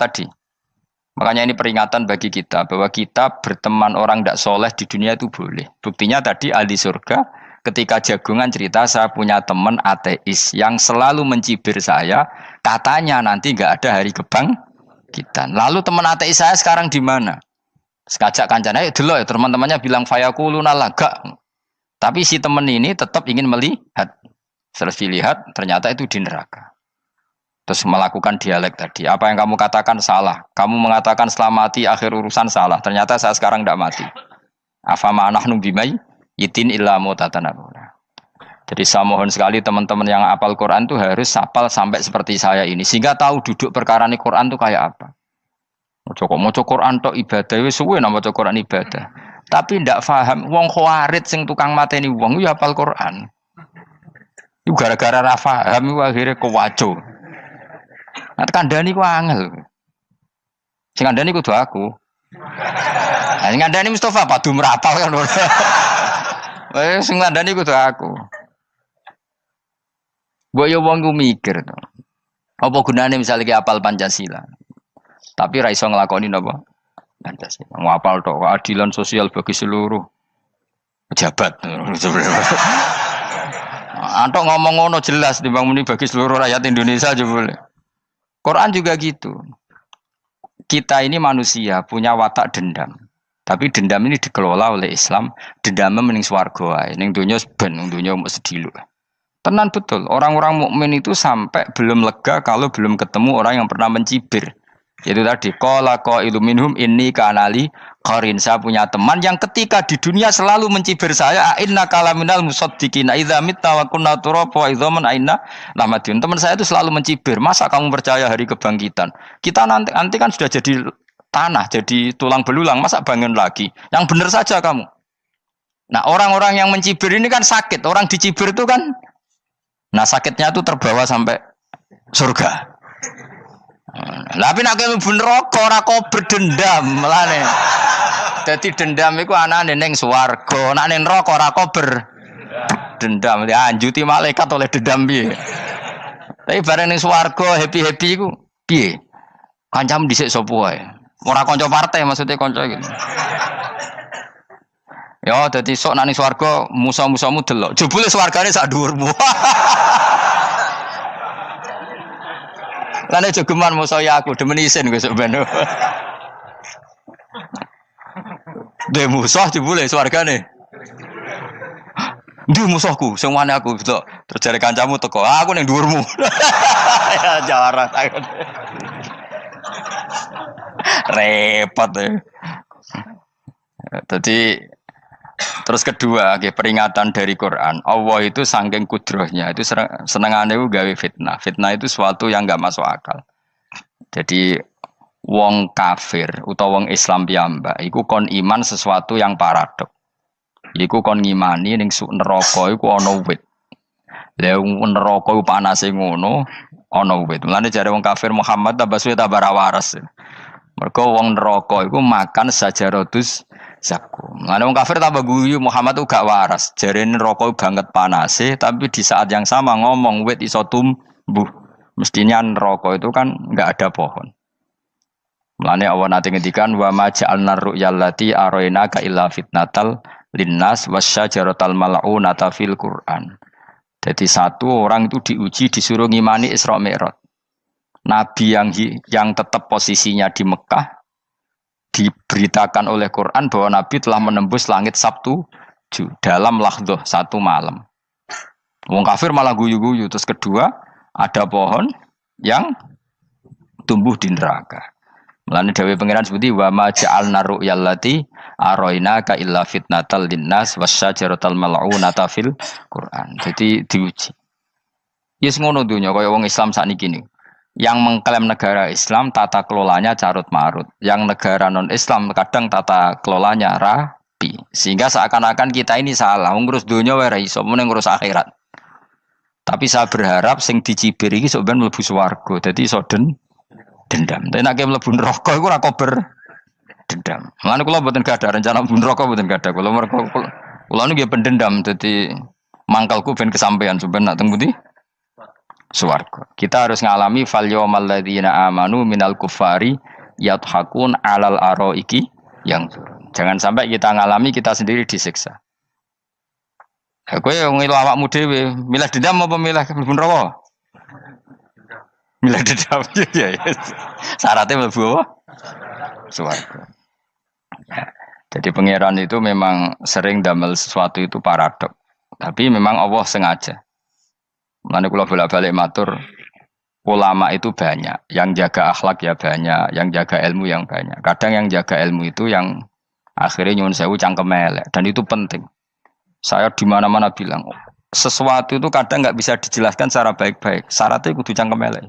ini peringatan bagi kita bahwa kita berteman orang tidak soleh di dunia itu boleh. Buktinya tadi ahli surga ketika jagungan cerita saya punya teman ateis yang selalu mencibir saya, katanya nanti nggak ada hari kebangkitan. Lalu teman ateis saya sekarang di mana? Sekajak kancana, dulu ya teman-temannya bilang fayakuluna laga. Tapi si teman ini tetap ingin melihat. Setelah dilihat ternyata itu di neraka. Terus melakukan dialek tadi. Apa yang kamu katakan salah. Kamu mengatakan setelah mati akhir urusan salah. Ternyata saya sekarang tidak mati. Afama nahnu bimai yitin illa mutatanabuna. Jadi saya mohon sekali teman-teman yang hafal Quran itu harus hafal sampai seperti saya ini. Sehingga tahu duduk perkara ini Quran itu kayak apa. Moco Quran tok ibadah. Wis suwe nama moco Quran ibadah. Tapi ndak paham. Wong khawarit sing tukang mateni wong itu hafal Quran. Itu gara-gara ra paham itu akhirnya kewaco. Nah, kandhani ku angel. Sing kandhani kudu aku. Nah, sing kandhani Mustafa padu merapal kan. Sing kandhani kudu aku. Mbok yo wong ku mikir to. Apa gunane misalnya ki apal Pancasila. Tapi ra iso nglakoni napa? Pancasila. Ngapal tok keadilan sosial bagi seluruh pejabat. Antok ngomong ngono jelas timbang muni bagi seluruh rakyat Indonesia aja boleh. Quran juga gitu. Kita ini manusia punya watak dendam. Tapi dendam ini dikelola oleh Islam. Dendamnya mending swarga ae. Ning donya ben, ning donya mesti sedhilu. Tenan betul. Orang-orang mukmin itu sampai belum lega kalau belum ketemu orang yang pernah mencibir. Yaitu tadi qala qailu minhum inni kanali qarin. Saya punya teman yang ketika di dunia selalu mencibir saya, inna kalaminal musaddiqina idza mitta wa kunna turaba wa idzaman aina lamadun. Teman saya itu selalu mencibir, masa kamu percaya hari kebangkitan? Kita nanti kan sudah jadi tanah, jadi tulang belulang, masa bangun lagi? Yang benar saja kamu. Nah, orang-orang yang mencibir ini kan sakit. Orang dicibir itu kan nah sakitnya itu terbawa sampai surga. Tapi nek kowe mlebu neraka ora kok berdendam melane. Dadi dendam iku anane ning swarga, nek ning neraka ora kok berdendam. Dianjuti malaikat oleh dendam piye. Tapi bareng ning swarga happy-happy iku piye? Kancamu dhisik sapa wae. Ora kanca partai maksudnya kanca gitu. Ya dadi sok nang ning swarga musa-musamu delok. Jebule swargane sak dhuwurmu. Lan jogeman musa ya aku demen isin kowe sok ben. De musuh jebule swargane. Ndi musuhku sing wane aku delok. Terus jare kancamu teko, aku ning dhuwurmu. Ya jawaran. Repot ya. Jadi terus kedua, peringatan dari Quran. Allah itu saking kudrohnya itu senengane gawe fitnah. Fitnah itu sesuatu yang enggak masuk akal. Jadi wong kafir utawa wong Islam piyambak iku kon iman sesuatu yang paradok. Iku kon ngimani ning neraka iku ana wit. Lah neraka iku panase ngono, ana wit. Mulane jare wong kafir Muhammad tambah suwe tambah ra waras. Mergo wong neraka iku makan sajarotus zakum. Mulane wong kafir tambah guyu Muhammad tuh gak waras. Jarene neraka banget panase, tapi di saat yang sama ngomong wit iso tumbuh. Mestinya neraka itu kan enggak ada pohon. Mulane Allah nate ngendikan wa ma ja'alna ru'yallati arainaka illa fitnatal linnas wasyajaratal mal'unata fil Qur'an. Jadi satu orang itu diuji disuruh ngimani Isra Mi'raj. Nabi yang tetap posisinya di Mekah diberitakan oleh Quran bahwa Nabi telah menembus langit Sabtu dalam lahdoh satu malam. Wong kafir malah guyu-guyu. Terus kedua ada pohon yang tumbuh di neraka. Mulane dawuh pangeran sebuti wa ma ja'alna ru'yallati arainaka illa fitnatal linnas wasyajaratal mal'unata fil Quran. Jadi diuji. Yes ngono dunya kaya wong Islam sakniki niku. Yang mengklaim negara Islam tata kelolanya carut marut. Yang negara non Islam kadang tata kelolanya rapi. Sehingga seakan-akan kita ini salah. Ngurus dunia wae ra iso, mung ngurus akhirat. Tapi saya berharap sing dicibir iki sok ben mlebu swarga. Dadi iso dendam. Tapi nek mlebu neraka iku ora kober dendam. Mulane kula mboten gadah rencana mlebu neraka mboten gadah. Kula niku nggih pendendam dadi mangkalku ben kesampaian sampeyan nak teng pundi? Swarga. Kita harus ngalami fal yawmal ladzina amanu minal kuffari yadhakun alal araiki yang jangan sampai kita ngalami kita sendiri disiksa. Kowe ngilu awakmu dhewe, milih dendam apa milih mlebu neraka? Milih dendam ya. Syaratnya mlebu apa? Swarga. Jadi pangeran itu memang sering damel sesuatu itu paradok. Tapi memang Allah sengaja. Mulane kula bolak-balik matur, ulama itu banyak, yang jaga akhlak ya banyak, yang jaga ilmu yang banyak. Kadang yang jaga ilmu itu yang akhirnya nyuwun sewu cangkem elek dan itu penting. Saya di mana-mana bilang, sesuatu itu kadang nggak bisa dijelaskan secara baik-baik. Syaratnya kudu cangkem elek.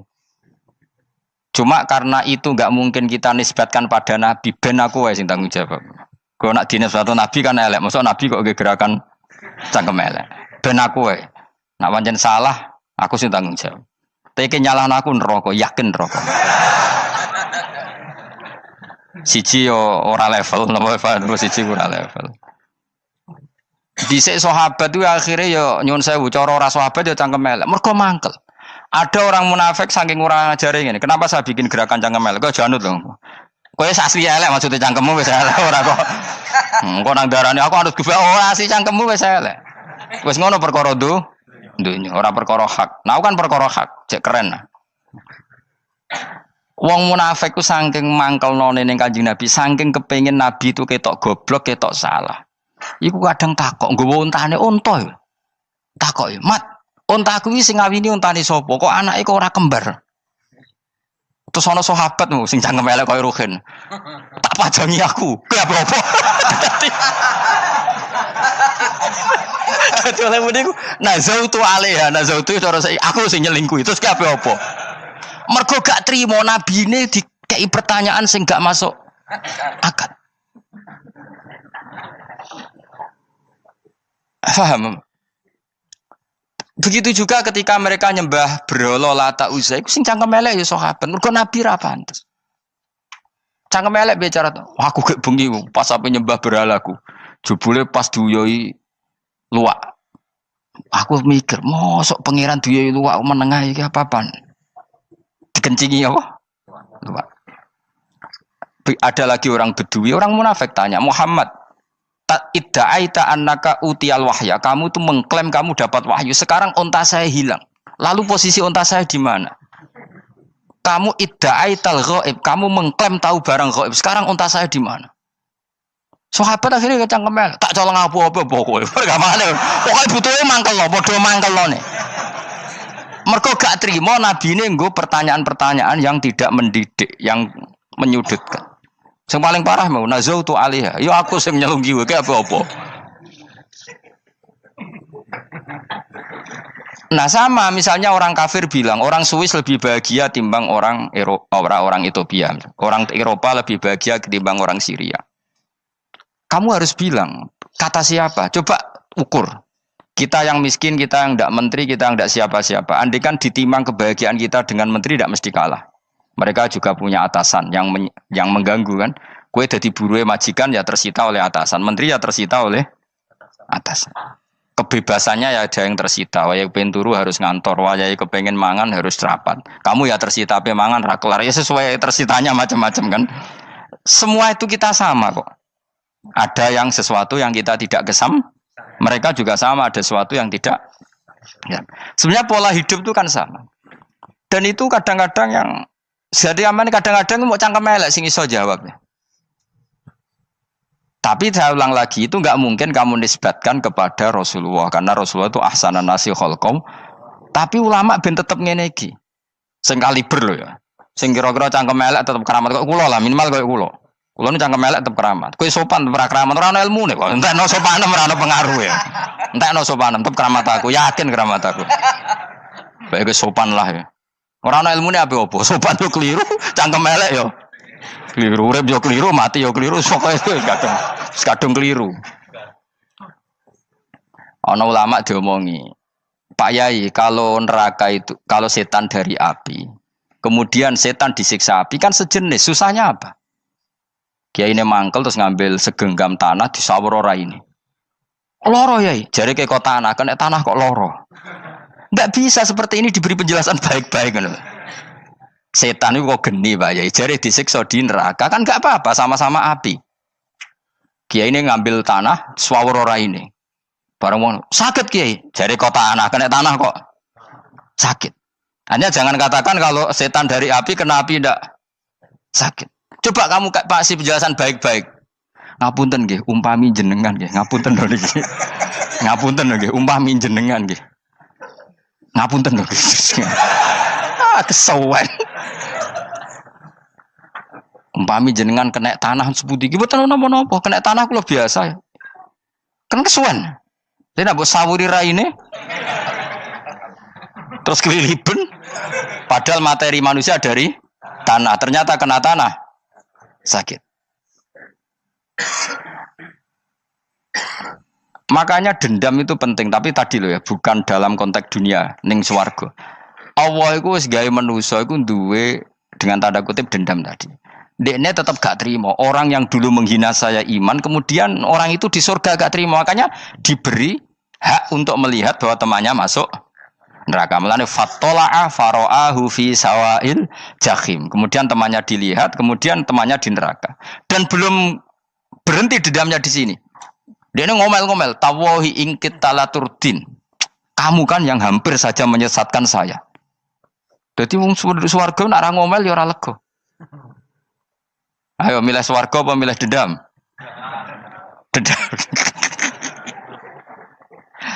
Cuma karena itu nggak mungkin kita nisbatkan pada Nabi, ben aku wae sing tanggung jawab. Kalau nak dinisbatkan Nabi kan elek, maksud Nabi kok gerakan cangkem elek. Ben aku wae. Nak pancen salah, aku sing tanggung jawab. Tapi nyalahno aku neraka, yakin neraka. Siji yo ora level, napa siji ora level. Dhisik sahabat itu akhirnya yo nyuwun sewu cara ora sahabat yo cangkem elek. Mergo mangkel. Ada orang munafik saking ora ngajari ngene. Kenapa saya bikin gerakan cangkem elek? Kok janut lho. Kowe asli elek maksudnya cangkemmu wis elek ora kok. Engko nang darane aku harus gebak ora asli cangkemmu wis elek. Wis ngono perkara dunya ora perkara hak. Nah kan perkara hak, cek keren. Wong munafik ku saking mangkelnone ning Kanjeng Nabi, saking kepengin Nabi itu ketok goblok, ketok salah. Iku kadang takok nggawa untane unta ya. Takok ya, "Mat, unta kuwi sing ngawini untane sapa? Kok anake kok ora kembar?" Terus ana sahabatmu sing cangkem elek koyo Ruhin. Tak pajangi aku. Kowe apa? Dadi oleh muni ku nazautu alaiha, nazautu cara aku sing nyelingkuhi. Terus ki apa? Mergo gak trimo nabine dikei pertanyaan sing gak masuk akal. Paham? Begitu juga ketika mereka nyembah berhala Lata Uzza iku sing cangkem elek ya sahabat. Mergo nabi ra pantes. Cangkem elek bicara, aku gak bengi pas sampe nyembah berhalaku. Jebule pas duyoi luwak. Aku mikir, mosok pangeran duwe luwak menengah iki apa-apaan? Dikencingi apa? Luwak. Ada lagi orang Bedui, orang munafik tanya, Muhammad, idda'aita annaka utiyal wahya. Kamu tuh mengklaim kamu dapat wahyu. Sekarang unta saya hilang. Lalu posisi unta saya di mana? Kamu idda'aital ghaib. Kamu mengklaim tahu barang ghaib. Sekarang unta saya di mana? Sahabat akhirnya kecangkeman, tak colong apa-apa pokoknya. Pergamane. Pokoknya butuhnya mangkel lo, bodoh mangkel lo nih. Mergo gak terima nabi ini nggo pertanyaan-pertanyaan yang tidak mendidik, yang menyudutkan. Yang paling parah mau nazautu alaiha. Yo aku sing nyelunggi wae apa-apa. Nah sama misalnya orang kafir bilang orang Swiss lebih bahagia timbang orang orang Ethiopia. Orang Eropa lebih bahagia ketimbang orang Syria. Kamu harus bilang, kata siapa? Coba ukur. Kita yang miskin, kita yang tidak menteri, kita yang tidak siapa-siapa. Andai kan ditimang kebahagiaan kita dengan menteri, tidak mesti kalah. Mereka juga punya atasan yang mengganggu kan. Kue jadi buruh majikan ya tersita oleh atasan. Menteri ya tersita oleh atasan. Kebebasannya ya ada yang tersita. Wayai pengen turu harus ngantor. Wayai kepengen mangan harus rapat. Kamu ya tersita pe mangan rakelar. Ya sesuai tersitanya macam-macam kan. Semua itu kita sama kok. Ada yang sesuatu yang kita tidak gesam, mereka juga sama ada sesuatu yang tidak. Ya. Sebenarnya pola hidup itu kan sama. Dan itu kadang-kadang yang jadi aman kadang-kadang mau cangkem elek sing iso jawabnya. Tapi saya ulang lagi itu nggak mungkin kamu nisbatkan kepada Rasulullah karena Rasulullah itu ahsanan nasi khalqum. Tapi ulama ben tetep ngene iki. Sing kaliber lho ya. Sing kira-kira cangkem elek tetep keramat kok kula lah minimal koyo kula. Kulo nu cangkem elek tetep keramat. Kowe sopan tetep keramat, ora ono ilmune kok. Entekno sopanem ora ono pengaruh ya. Entekno sopanem tetep keramat aku, yakin keramat aku. Baik sopan lah ya. Ora ono ilmune apa-apa, sopan yo keliru, cangkem elek yo keliru, urip yo keliru, mati yo keliru, pokoke kadung keliru. Ana ulama diomongi, Pak Yai, kalau neraka itu kalau setan dari api, kemudian setan disiksa api kan sejenis, susahnya apa? Kiai ini mangkel terus ngambil segenggam tanah di sawur ora ini. Loro yai, jari ke kota tanah, kena tanah kok loro. Enggak bisa seperti ini diberi penjelasan baik-baik kan. Setan itu kok geni Pak Yai, jari disiksa di neraka kan enggak apa-apa sama-sama api. Kiai ini ngambil tanah sawur ora ini. Barang mau sakit Kiai, jari kota tanah, kena tanah kok sakit. Hanya jangan katakan kalau setan dari api kena api enggak sakit. Coba kamu kasih penjelasan baik-baik. Ngapunten nggih, umpami jenengan nggih. Ngapunten lho niki. Ngapunten lho nggih, umpami jenengan nggih. Ngapunten lho. Kesuwen. Umpami jenengan kena tanah sepundi iki mboten napa-napa, kena tanah kula biasa. Kan kesuwen. Lha nek mbok sawuri raine terus keliliben padahal materi manusia dari tanah, ternyata kena tanah sakit. Makanya dendam itu penting, tapi tadi loh ya, bukan dalam konteks dunia ning swarga. Allah iku wis gawe manusa iku duwe dengan tanda kutip dendam tadi. Dekne tetap gak terima. Orang yang dulu menghina saya iman, kemudian orang itu di surga gak terima, makanya diberi hak untuk melihat bahwa temannya masuk neraka. Melane fattola'a fara'ahu fi sawail jahim. Kemudian temannya dilihat, kemudian temannya di neraka. Dan belum berhenti dendamnya di sini. Dia ini ngomel-ngomel, tawahi ingkit talaturdin. Kamu kan yang hampir saja menyesatkan saya. Jadi wong swarga nek ora ngomel ya ora lega. Ayo milih swarga apa milih dendam? Dendam.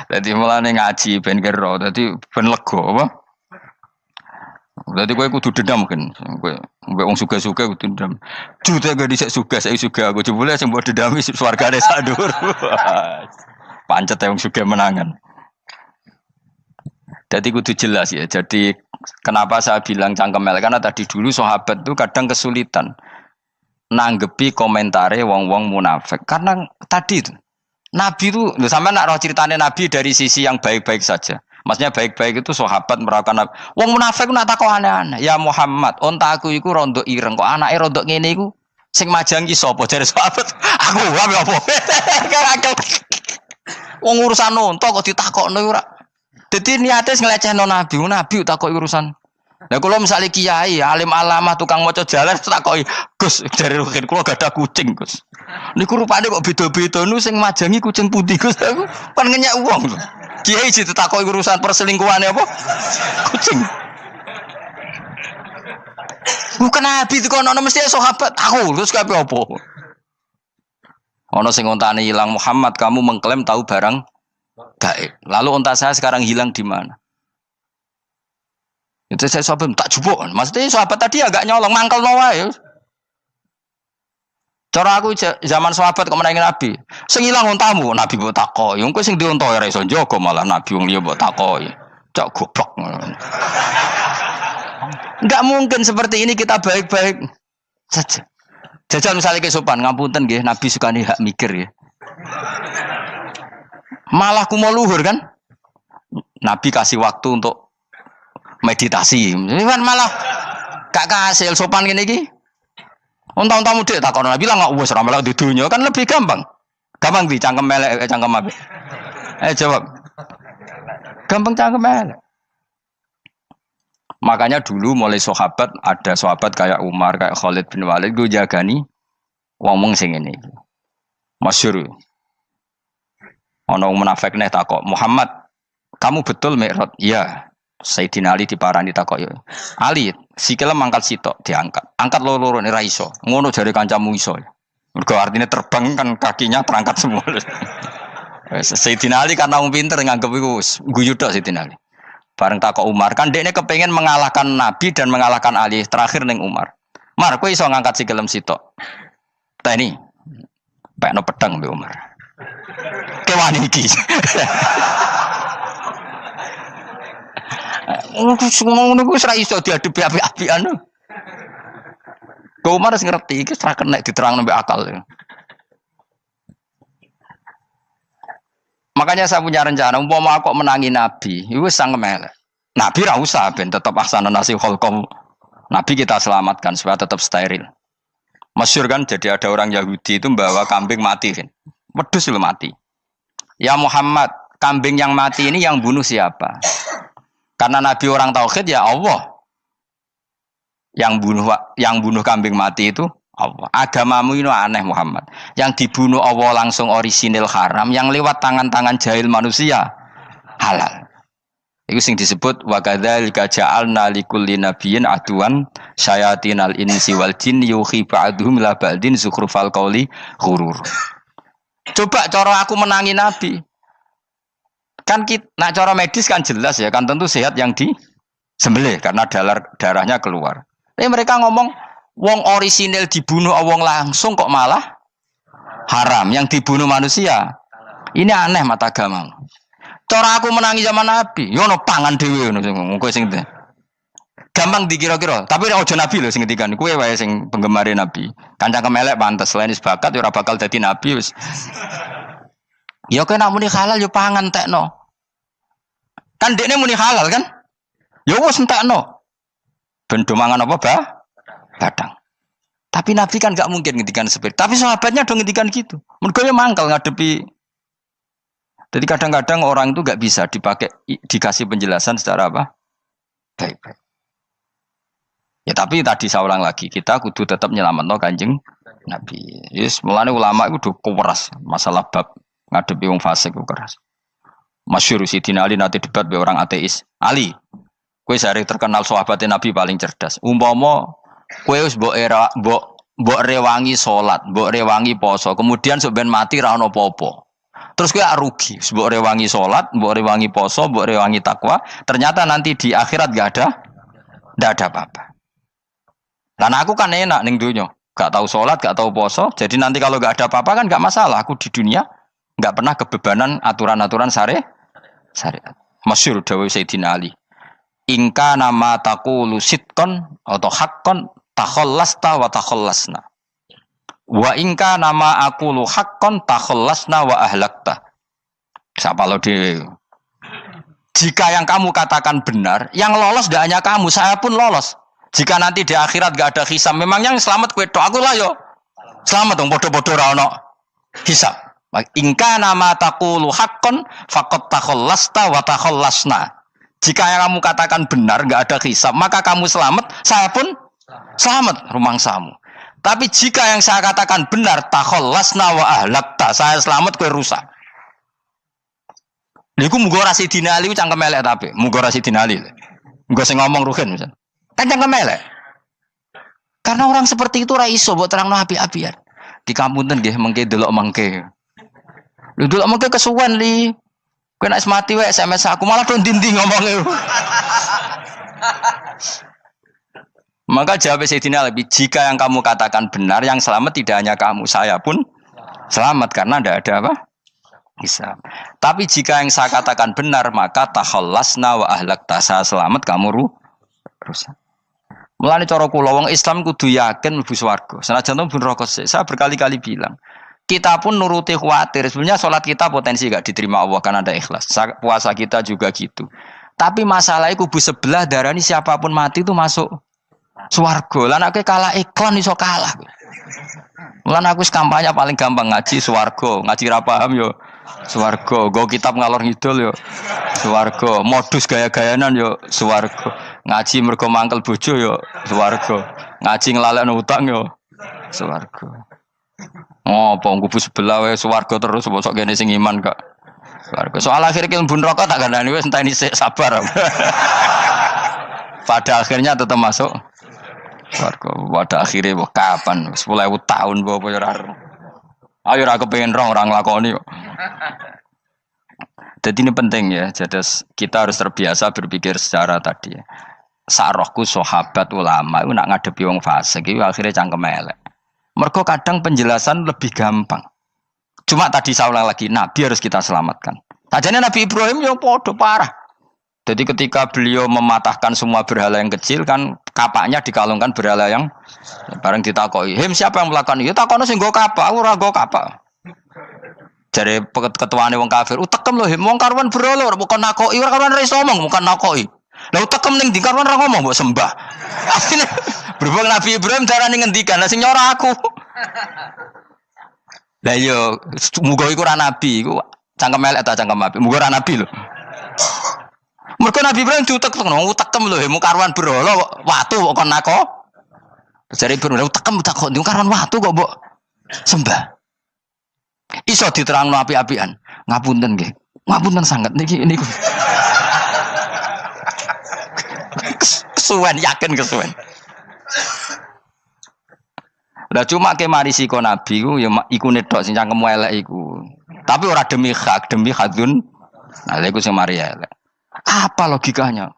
Jadi mulane ngaji ben kero, dadi ben lega apa? Dadi kowe kudu dendam kan. Kowe wong suga-suga kudu dendam. Jute gak dhisik suga, saiki suga aku jebule sing mbok dendami swargane sak dhuwur. Pancet wong suga menangan. Jadi kudu jelas ya. Jadi kenapa saya bilang cangkemel karena tadi dulu sahabat itu kadang kesulitan nanggepi komentare wong-wong munafik. Karena tadi itu Nabi itu, sampai nak roh ceritanya Nabi dari sisi yang baik-baik saja. Maksudnya baik-baik itu sahabat merasakan wong munafik nak takok aneh-aneh. Ya Muhammad, onta aku iku rondo ireng kok anake rondo ngene iku sing majangi sapa jare sahabat. Aku apa? Wong urusan onta kok ditakokno ora. Dadi niate nglecehno nabi, nabi takoki urusan. Lah kula misale kiai, alim alamah tukang maca jalan takoki, "Gus, jare rukin kula gadah kucing, Gus." Niku rupane kok beda-beda nu sing majangi kucing putih, Gus. Aku kan ngenyek wong. Kiai ditakoki urusan perselingkuhane apa? Kucing. Bukan nabi itu kono mesti sahabat tahu terus kabeh apa? Ono sing ontane hilang Muhammad, kamu mengklaim tahu barang gaib. Lalu onta saya sekarang hilang di mana? Itu saya sahabat tak jupuk. Maksudnya sahabat tadi agak nyolong mangkel wae. Cara aku zaman sahabat kok menangi Nabi. Sing ilang ontamu, Nabi mbok takoki. Engko sing dionto ora iso njaga malah Nabi wong liya mbok takoki. Cok goblok. Enggak mungkin seperti ini kita baik-baik saja. Jajal misalnya ke sopan, ngapunten nggih, Nabi sukani hak mikir ya. Malah kumo luhur kan? Nabi kasih waktu untuk meditasi. Kan malah gak kasil sopan gini iki. Unta-untamu dek takon Nabi lah enggak wis ora melok di dunya kan lebih gampang. Gampang di cangkem melek cangkem apik. Jawab. Gampang cangkem melek. Makanya dulu mulai sahabat ada sahabat kayak Umar, kayak Khalid bin Walid gue jagani wong sing ngene iki. Masyhur. Ana wong munafik neh takok, "Muhammad, kamu betul Mi'raj?" "Iya." Sayyidina Ali diparani takok yo. "Ali, sikile mangkat sitok diangkat. Angkat loro-loro ora iso." Ngono jare kancamu iso. Mergo artine terbang kan kakinya terangkat semua. Sayyidina Ali karena wong pinter nganggep iku guyu tok Sayyidina Ali. Bareng takok Umar, kan dekne kepengen mengalahkan Nabi dan mengalahkan Ali. Terakhir ning Umar. "Mar, kowe iso ngangkat sikilem sitok." "Ta ini, pekno pedang mbek Umar." "Kewani iki." Ngono ku wis ra iso diadepi api-apian. Kok Umar wis ngerti iki ora kena diterangno mbek akal. Makanya saya punya rencana, umpama aku menangi Nabi, itu sangat melek. Nabi ra usah ben tetap ahsana nasi kholqom. Nabi kita selamatkan supaya tetap steril. Masyhur kan, jadi ada orang Yahudi itu membawa kambing mati kan. Wedhus lu mati. "Ya Muhammad, kambing yang mati ini yang bunuh siapa?" Karena Nabi orang tauhid ya Allah. Yang bunuh kambing mati itu Allah. Agamamu ini aneh Muhammad. Yang dibunuh Allah langsung orisinil haram, yang lewat tangan-tangan jahil manusia halal. Itu sing disebut wa kadzalika ja'alna likulli nabiyyin aduwan syayatinal insi wal jin yuhi ba'dhum la ba'din zukhrufal qauli ghurur. Coba cara aku menangi Nabi. Kan nak cara medis kan jelas ya, kan tentu sehat yang disembelih karena darahnya keluar. Tapi mereka ngomong wong orisinil dibunuh wong langsung kok malah haram, yang dibunuh manusia. Ini aneh mata agama. Cara aku menangi zaman Nabi, yo no pangan dhewe ngono kowe sing gampang dikira-kira, tapi ora aja Nabi lho sing ngendikan. Kowe wae sing penggemar Nabi. Kancang kemelek pantes selain bakat yo ora bakal dadi nabi wis. Ya kowe nak muni halal yo pangan tekno. Kan dekne muni halal kan? Ya wis entekno. Ben do mangan apa, Badang. Tapi Nabi kan gak mungkin ngendikan seperti. Tapi sahabatnya dong ngendikan gitu. Mergo ya mangkel ngadepi. Jadi kadang-kadang orang itu gak bisa dikasih penjelasan secara apa? Baik-baik. Ya tapi tadi saya ulang lagi, kita kudu tetap nyelametno Kanjeng Nabi. Yes, mulane ulama itu keras masalah bab ngadepi wong fasik itu keras. Masyhur Sidina Ali nanti debat be orang ateis. "Ali, kowe sare terkenal sahabatnya Nabi paling cerdas. Umpama kowe wis mbok rewangi salat, mbok rewangi poso, kemudian sok ben mati ra ono apa-apa. Terus kowe rugi, mbok rewangi salat, mbok rewangi poso, mbok rewangi takwa, ternyata nanti di akhirat ndak ada apa-apa. Lan aku kan enak ning donya, gak tahu salat, gak tahu poso, jadi nanti kalau gak ada apa-apa kan gak masalah. Aku di dunia gak pernah kebebanan aturan-aturan syariat. Masyhur dawuh Sayyidina Ali. Ingka nama taqulu sidqan atau haqqan takhallasta wa takhallasna. Wa ingka nama aqulu haqqan takhallasna wa ahlakta. Siapa lo dhewe? Jika yang kamu katakan benar, yang lolos tidak hanya kamu, saya pun lolos. Jika nanti di akhirat gak ada hisab, memang yang selamat kowe tok, aku lah yo. Selamat dong, bodoh-bodoh ra ono hisab. Ingka nama taqulu haqqan faqad takhallasta wa takhallasna. Jika yang kamu katakan benar, enggak ada hisab, maka kamu selamat, saya pun selamat rumangsamu. Tapi jika yang saya katakan benar, takhallasna wa ahlakta, saya selamat kowe rusak. Niku muga ora Sidina Ali cangkem elek tapi, muga ora Sidina Ali. Muga sing ngomong Ruhin misal. Kan cangkem elek. Karena orang seperti itu ora iso mbok terangno api-apian. Di kampunten nggih mengke delok mengke. Lho delok mengke kesuwen li. Kowe nek mati wae SMS aku malah do ndi-ndi ngomongnya. Maka jawab Sayyidina Ali, jika yang kamu katakan benar, yang selamat tidak hanya kamu, saya pun selamat karena tidak ada apa? Hisab. Tapi jika yang saya katakan benar, maka takhallasna wa ahlakta, saya selamat, kamu rusak. Mulane cara kula wong Islam kudu yakin mlebu swarga. Senajan to pun rokok sik. Saya berkali-kali bilang, kita pun nuruti khawatir. Sebenarnya sholat kita potensi gak diterima Allah karena ada ikhlas. Puasa kita juga gitu. Tapi masalahnya kubu sebelah darani siapapun mati itu masuk swarga. Lan aku kalah iklan iso kalah. Lan aku kampanye paling gampang ngaji swarga, ngaji ra paham yo swarga, go kitab ngalor ngidul yo swarga, modus gaya-gayanan yo swarga. Ngaji mergo mangkel bojo yo swarga. Ngaji nglalekno utang yo swarga. Oh, apa kubu sebelah wae swarga terus sok kene sing iman kok. Swarga. Soal akhir ki mlebu neraka tak kandhani wis enteni sik sabar. Pada akhirnya tetap masuk swarga. Pada akhirnya kapan? 10.000 tahun apa ya ora. Ayo ora kepengin orang nglakoni kok. Jadi ini penting ya. Jadi kita harus terbiasa berpikir secara tadi ya. Sarohku sahabat ulama itu nak ngadepi wong fasik itu akhirnya cangkem elek. Mergo kadang penjelasan lebih gampang. Cuma tadi saya ulang lagi, Nabi harus kita selamatkan. Sajane Nabi Ibrahim yang podo parah. Jadi ketika beliau mematahkan semua berhala yang kecil kan kapaknya dikalungkan berhala yang bareng ditakoi. Him siapa yang melakukan itu? Takono sing nggo kapak, ora nggo kapak. Jare ketuane wong kafir, utekem lho him wong karuan berhala ora kok nakoki, ora karuan iso ngomong, bukan nakoki. Lah utekem ning ndi karuan ora ngomong mbok sembah. Asline berhubung Nabi Ibrahim darane ngendikan, lah sing nyora aku. Lah yo muga iku ora nabi, iku cangkem elek ta cangkem apik. Muga ora nabi lho. Mergo Nabi Ibrahim utekem lho, hemu karuan berhala watu kok nako. Jare Ibrahim utekem kok ndi karuan watu kok mbok sembah. Iso diterangno api-apian. Ngapunten nggih. Ngapunten sanget niki niku. Kesuwen yakin kesuwen. Lah cuma ke mari siko Nabi ku ya iku netok sing cangkem elek iku. Tapi ora demi hak, demi hadun. Nah iku sing mari elek. Apa logikanya?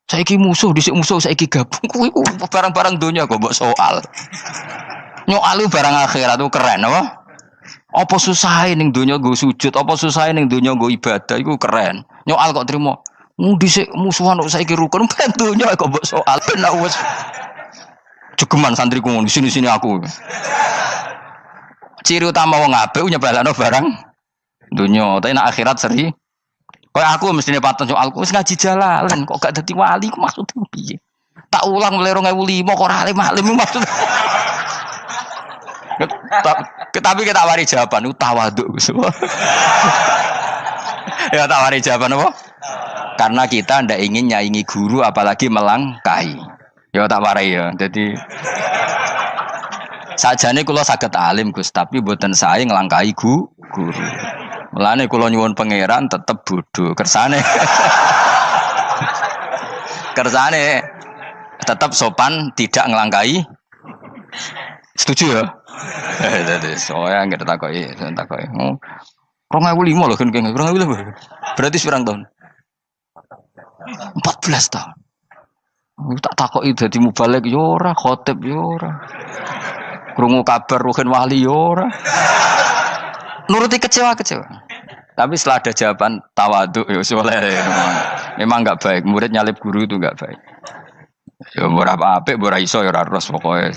Saiki musuh dhisik musuh saiki gabung kuwi barang-barang donya kok mbok soal. Nyoal barang akhirat itu keren apa? Apa susahe ning donya nggo sujud, apa susahe ning donya nggo ibadah iku keren. Nyoal kok trimo. Dhisik musuhan kok saiki rukun ben donya kok mbok soal ben wis jegeman santriku ngono sini-sini aku. Ciri utama wong apik nyebalano barang dunya, tapi nek akhirat seri. Kayak aku mestine paten soalku wis ngaji jalalan kok gak dadi wali ku maksudnya piye? Tak ulang mulai 2005 kok ora alim-alim maksud. Tapi kita wari jawaban tawaduk Gus. Ya tak wari jawaban apa? Karena kita ndak ingin nyaingi guru apalagi melangkahi. Ya tak warai ya. Jadi sajane kula saged alim Gus, tapi mboten sae nglangkahi guru. Mulane kula nyuwun pangeran tetep bodho. Kersane tetep sopan, tidak nglangkahi. Setuju ya? Dadi soalnya enggak takoki. 2005 lho kan 2005. Berarti pirang tahun? 14 tahun. Tak takoki dadi mubalek yo ora, khotib yo ora. Krungu kabar Ruhin Wali yo ora. Nuruti kecewa. Tapi setelah ada jawaban tawaduk ya soleh. Memang enggak baik, murid nyalip guru itu enggak baik. Ya ora apik, ora iso ya ora terus pokoke.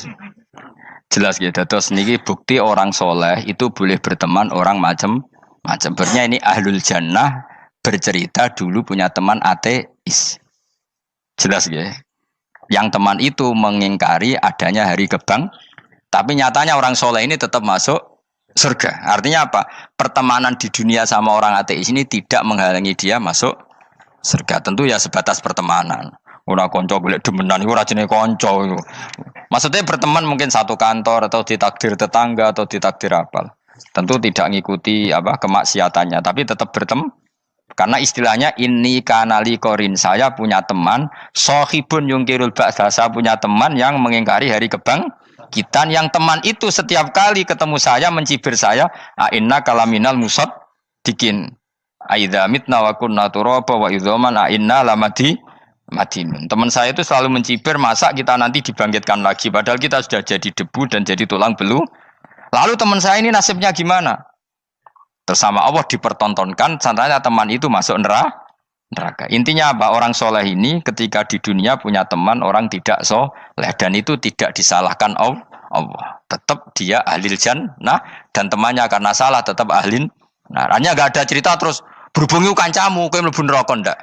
Jelas gitu. Terus niki bukti orang soleh itu boleh berteman orang macam-macam. Bernya ini ahlul jannah bercerita dulu punya teman ateis. Jelas gitu. Yang teman itu mengingkari adanya hari kebang, tapi nyatanya orang soleh ini tetap masuk surga. Artinya apa? Pertemanan di dunia sama orang ateis ini tidak menghalangi dia masuk surga. Tentu ya sebatas pertemanan. Ora konco golek demenan iku ora jenenge konco iku. Maksudnya berteman mungkin satu kantor atau ditakdir tetangga atau ditakdir apa. Tentu tidak ngikuti apa kemaksiatannya, tapi tetap berteman. Karena istilahnya ini kanali korin, saya punya teman sohibun yungkirul ba'sa, saya punya teman yang mengingkari hari kebangkitan, yang teman itu setiap kali ketemu saya mencibir saya, inna kalaminal musad dikin aidza mitna wa kunna turaba wa idzaman inna lamadi madinun. Teman saya itu selalu mencibir, masa kita nanti dibangkitkan lagi padahal kita sudah jadi debu dan jadi tulang belulang. Lalu teman saya ini nasibnya gimana? Bersama Allah dipertontonkan, sananya teman itu masuk neraka. Intinya apa? Orang soleh ini ketika di dunia punya teman orang tidak soleh, dan itu tidak disalahkan Allah. Tetap dia ahlil jannah, dan temannya karena salah tetap ahlin. Nah, hanya gak ada cerita terus berhubungi kancamu, kowe mlebu neraka ndak.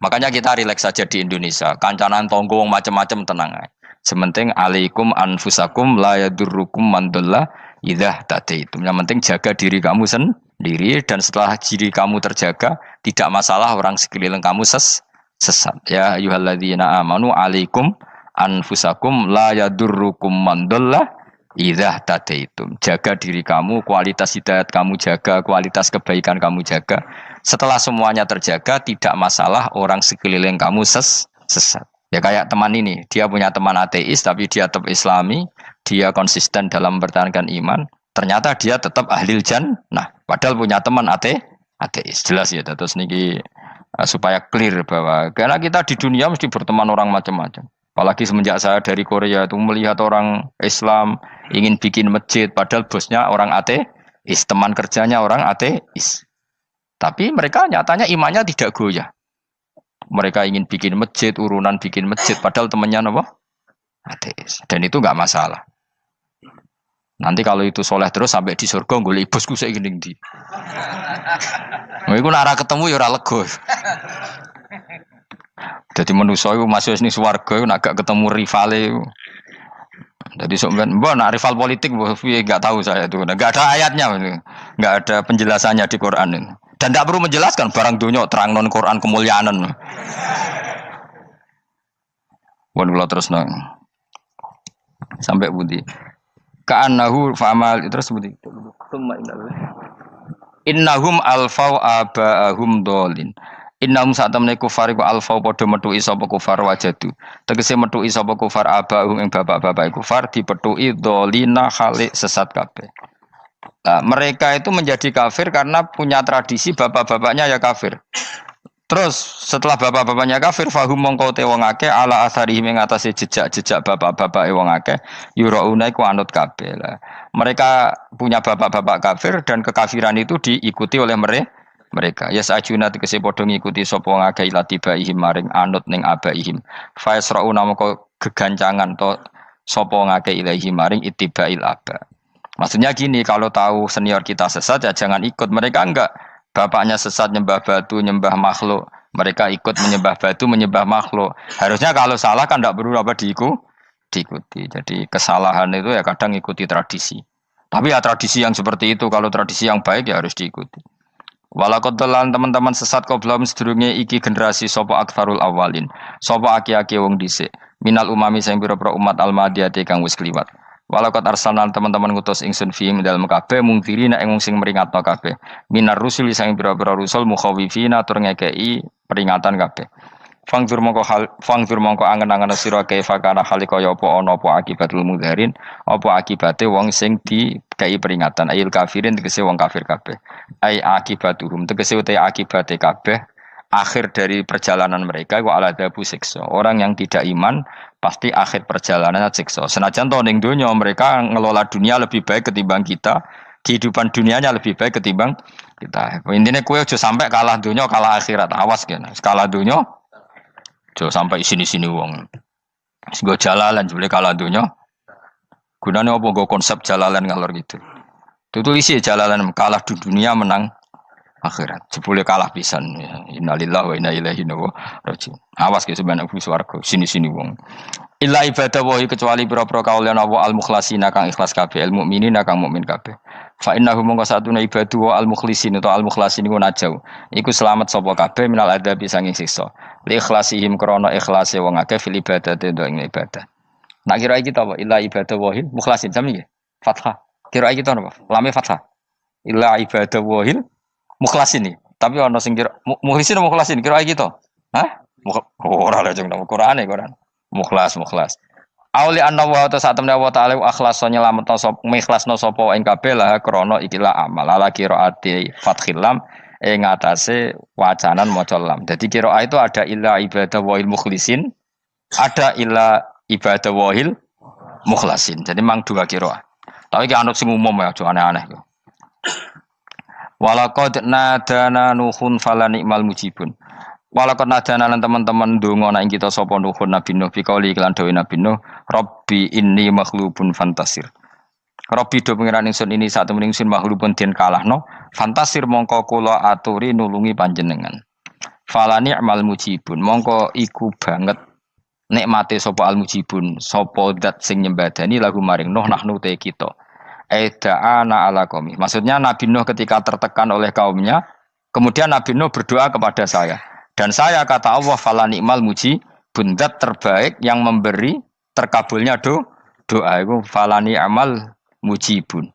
Makanya kita rileks saja di Indonesia. Kancanan tonggo macam-macam tenang aja. Sementing alaikum anfusakum la yadurrukum man dhalla idza tadaitum. Yang penting jaga diri kamu sendiri, dan setelah diri kamu terjaga tidak masalah orang sekeliling kamu sesat. Ya ayyuhalladzina amanu alaikum anfusakum la yadurrukum man dhalla idza tadaitum. Jaga diri kamu, kualitas hidayat kamu jaga, kualitas kebaikan kamu jaga. Setelah semuanya terjaga, tidak masalah orang sekeliling kamu sesat. Ya kayak teman ini, dia punya teman ateis tapi dia tetap islami, dia konsisten dalam mempertahankan iman, ternyata dia tetap ahlil jannah, padahal punya teman ateis. Jelas ya, terus niki supaya clear bahwa karena kita di dunia mesti berteman orang macam-macam. Apalagi semenjak saya dari Korea itu melihat orang Islam ingin bikin masjid, padahal bosnya orang ateis, teman kerjanya orang ateis. Tapi mereka nyatanya imannya tidak goyah. Mereka ingin bikin masjid, urunan bikin masjid, padahal temannya apa? Ateis. Dan itu nggak masalah. Nanti kalau itu soleh terus sampai di surga, golek bosku saya gini di. Iku nara ketemu ya ora lega. Jadi manusia itu masuk ini swarga, nak gak ketemu rivale. Jadi sebenarnya, nak rival politik, nggak tahu saya itu, nggak ada ayatnya, nggak ada penjelasannya di Quran ini. Dan tidak perlu menjelaskan barang dunia terang non Quran kemuliaan. Wan kula terus nang sampai budi. Ka'annahu fa'amal terus budi. Innahum alfau aba'ahum dolin. Innahum satamne kufar iku alfau padha metuki sapa kufar wajadu. Tegese metuki sapa kufar aba'ahum ing bapak-bapak kufar dipetuki dolina khalik sesat kabeh. Nah, mereka itu menjadi kafir karena punya tradisi bapak-bapaknya ya kafir. Terus setelah bapak-bapaknya kafir, fahum mongko te wong akeh ala asarihi ing atase jejak-jejak bapak-bapake wong akeh yurauna iku anut kabeh. Mereka punya bapak-bapak kafir dan kekafiran itu diikuti oleh mereka. Ya sajuna tegese padha ngikuti sapa wong akeh latibaihim maring anut ning abaihim. Fa yasrauna mongko gegancangan to sapa wong akeh ilahi maring ittibail aba. Maksudnya gini, kalau tahu senior kita sesat ya jangan ikut. Mereka enggak, bapaknya sesat nyembah batu, nyembah makhluk. Mereka ikut menyembah batu, menyembah makhluk. Harusnya kalau salah kan enggak perlu apa diikuti. Jadi kesalahan itu ya kadang ikuti tradisi. Tapi ya tradisi yang seperti itu, kalau tradisi yang baik ya harus diikuti. Walakotelan teman-teman sesat kau belum sedurunge iki generasi sopo akfarul awalin. Sopo aki-aki wong dhisik. Minal umami sing pira-pira umat almadiyati kang wis kliwat. Walakot arsalan teman-teman ngutus ingsun fiim dalam kabeh mungkiri nek sing meringatno kabeh minar rusuli sang pira-pira rusul mukhawifina tur ngekei peringatan kabeh fangzur mongko angen-angen sira kaifa kana hale kaya apa ana apa akibatul mudharin apa akibate wong sing dikei peringatan ayil kafirin tegese wong kafir kabeh ai akibatuhum tegese uta akibate kabeh akhir dari perjalanan mereka wa aladabu siksa. Orang yang tidak iman pasti akhir perjalanannya siksa. Senajan to ning donya mereka ngelola dunia lebih baik ketimbang kita, kehidupan dunianya lebih baik ketimbang kita. Intinya kowe aja sampai kalah dunia, kalah akhirat. Awas kene. Kalah dunia aja sampai sini-sini wong. Sing go jalalan jebule kalah dunia. Gunane apa go konsep jalalan ngalor gitu. Tutulisi jalalan kalah di dunia menang akhirat. Jebule kalah pisan. Innalillahi wa inna ilaihi raji'un. Awas ke sebenarnya swarga sini-sini wong. Illa ibadah wa kecuali pira-pira kaulan Allah al-mukhlasina kang ikhlas kabeh, al mukminina kang mukmin kabeh. Fa innahu mongko satuna ibadu al mukhlisin atau al mukhlasin iku najau. Iku selamat sapa kabeh minal adabi sanging siksa. Li ikhlasihim krana ikhlase wong akeh fil ibadate ing ibadah. Nak kira iki ta apa? Illa ibadah wahil mukhlasin sami nggih. Fathah. Kira iki ta napa? Lame fathah. Illa ibadah wahil mukhlasin iki. Tapi ana sing kira mukhlisin mukhlasin kira iki to. Hah? Ora lha jeng Qur'ane Qur'an. Mukhlas. Auli anna wa ta satamna wa ta'ala akhlas nyelametno sapa mikhlasno sapa ing kabeh lah krana ikilah amal ala qiraati fathil lam ing atase wacanan maca lam. Dadi qiraah itu ada illa ibadah wahil mukhlisin, ada illa ibadah wahil mukhlasin. Jadi mang dua qiraah. Tapi ki anut sing umum ya aja aneh-aneh. Walaqad nadana nuhun fala ni'mal mujibun. Walaqad nadana lan teman-teman ndonga nek kita sapa nuhun Nabi Nuh bikauli iklan dawe Nabi Nuh, Rabbi inni maghlubun fantasir. Rabbi do pengiran ingsun ini sak temen ingsun maghlubun den kalahno, fantasir mongko kula aturi nulungi panjenengan. Fala ni'mal mujibun, mongko iku banget nikmate sapa al mujibun, sapa zat sing nyembadani lagu maring Nuh nahnu te kita. Aida'ana ala qaumi. Maksudnya Nabi Nuh ketika tertekan oleh kaumnya, kemudian Nabi Nuh berdoa kepada saya. Dan saya kata Allah fala ni'mal mujibun, zat terbaik yang memberi terkabulnya doa itu fala ni'mal mujibun.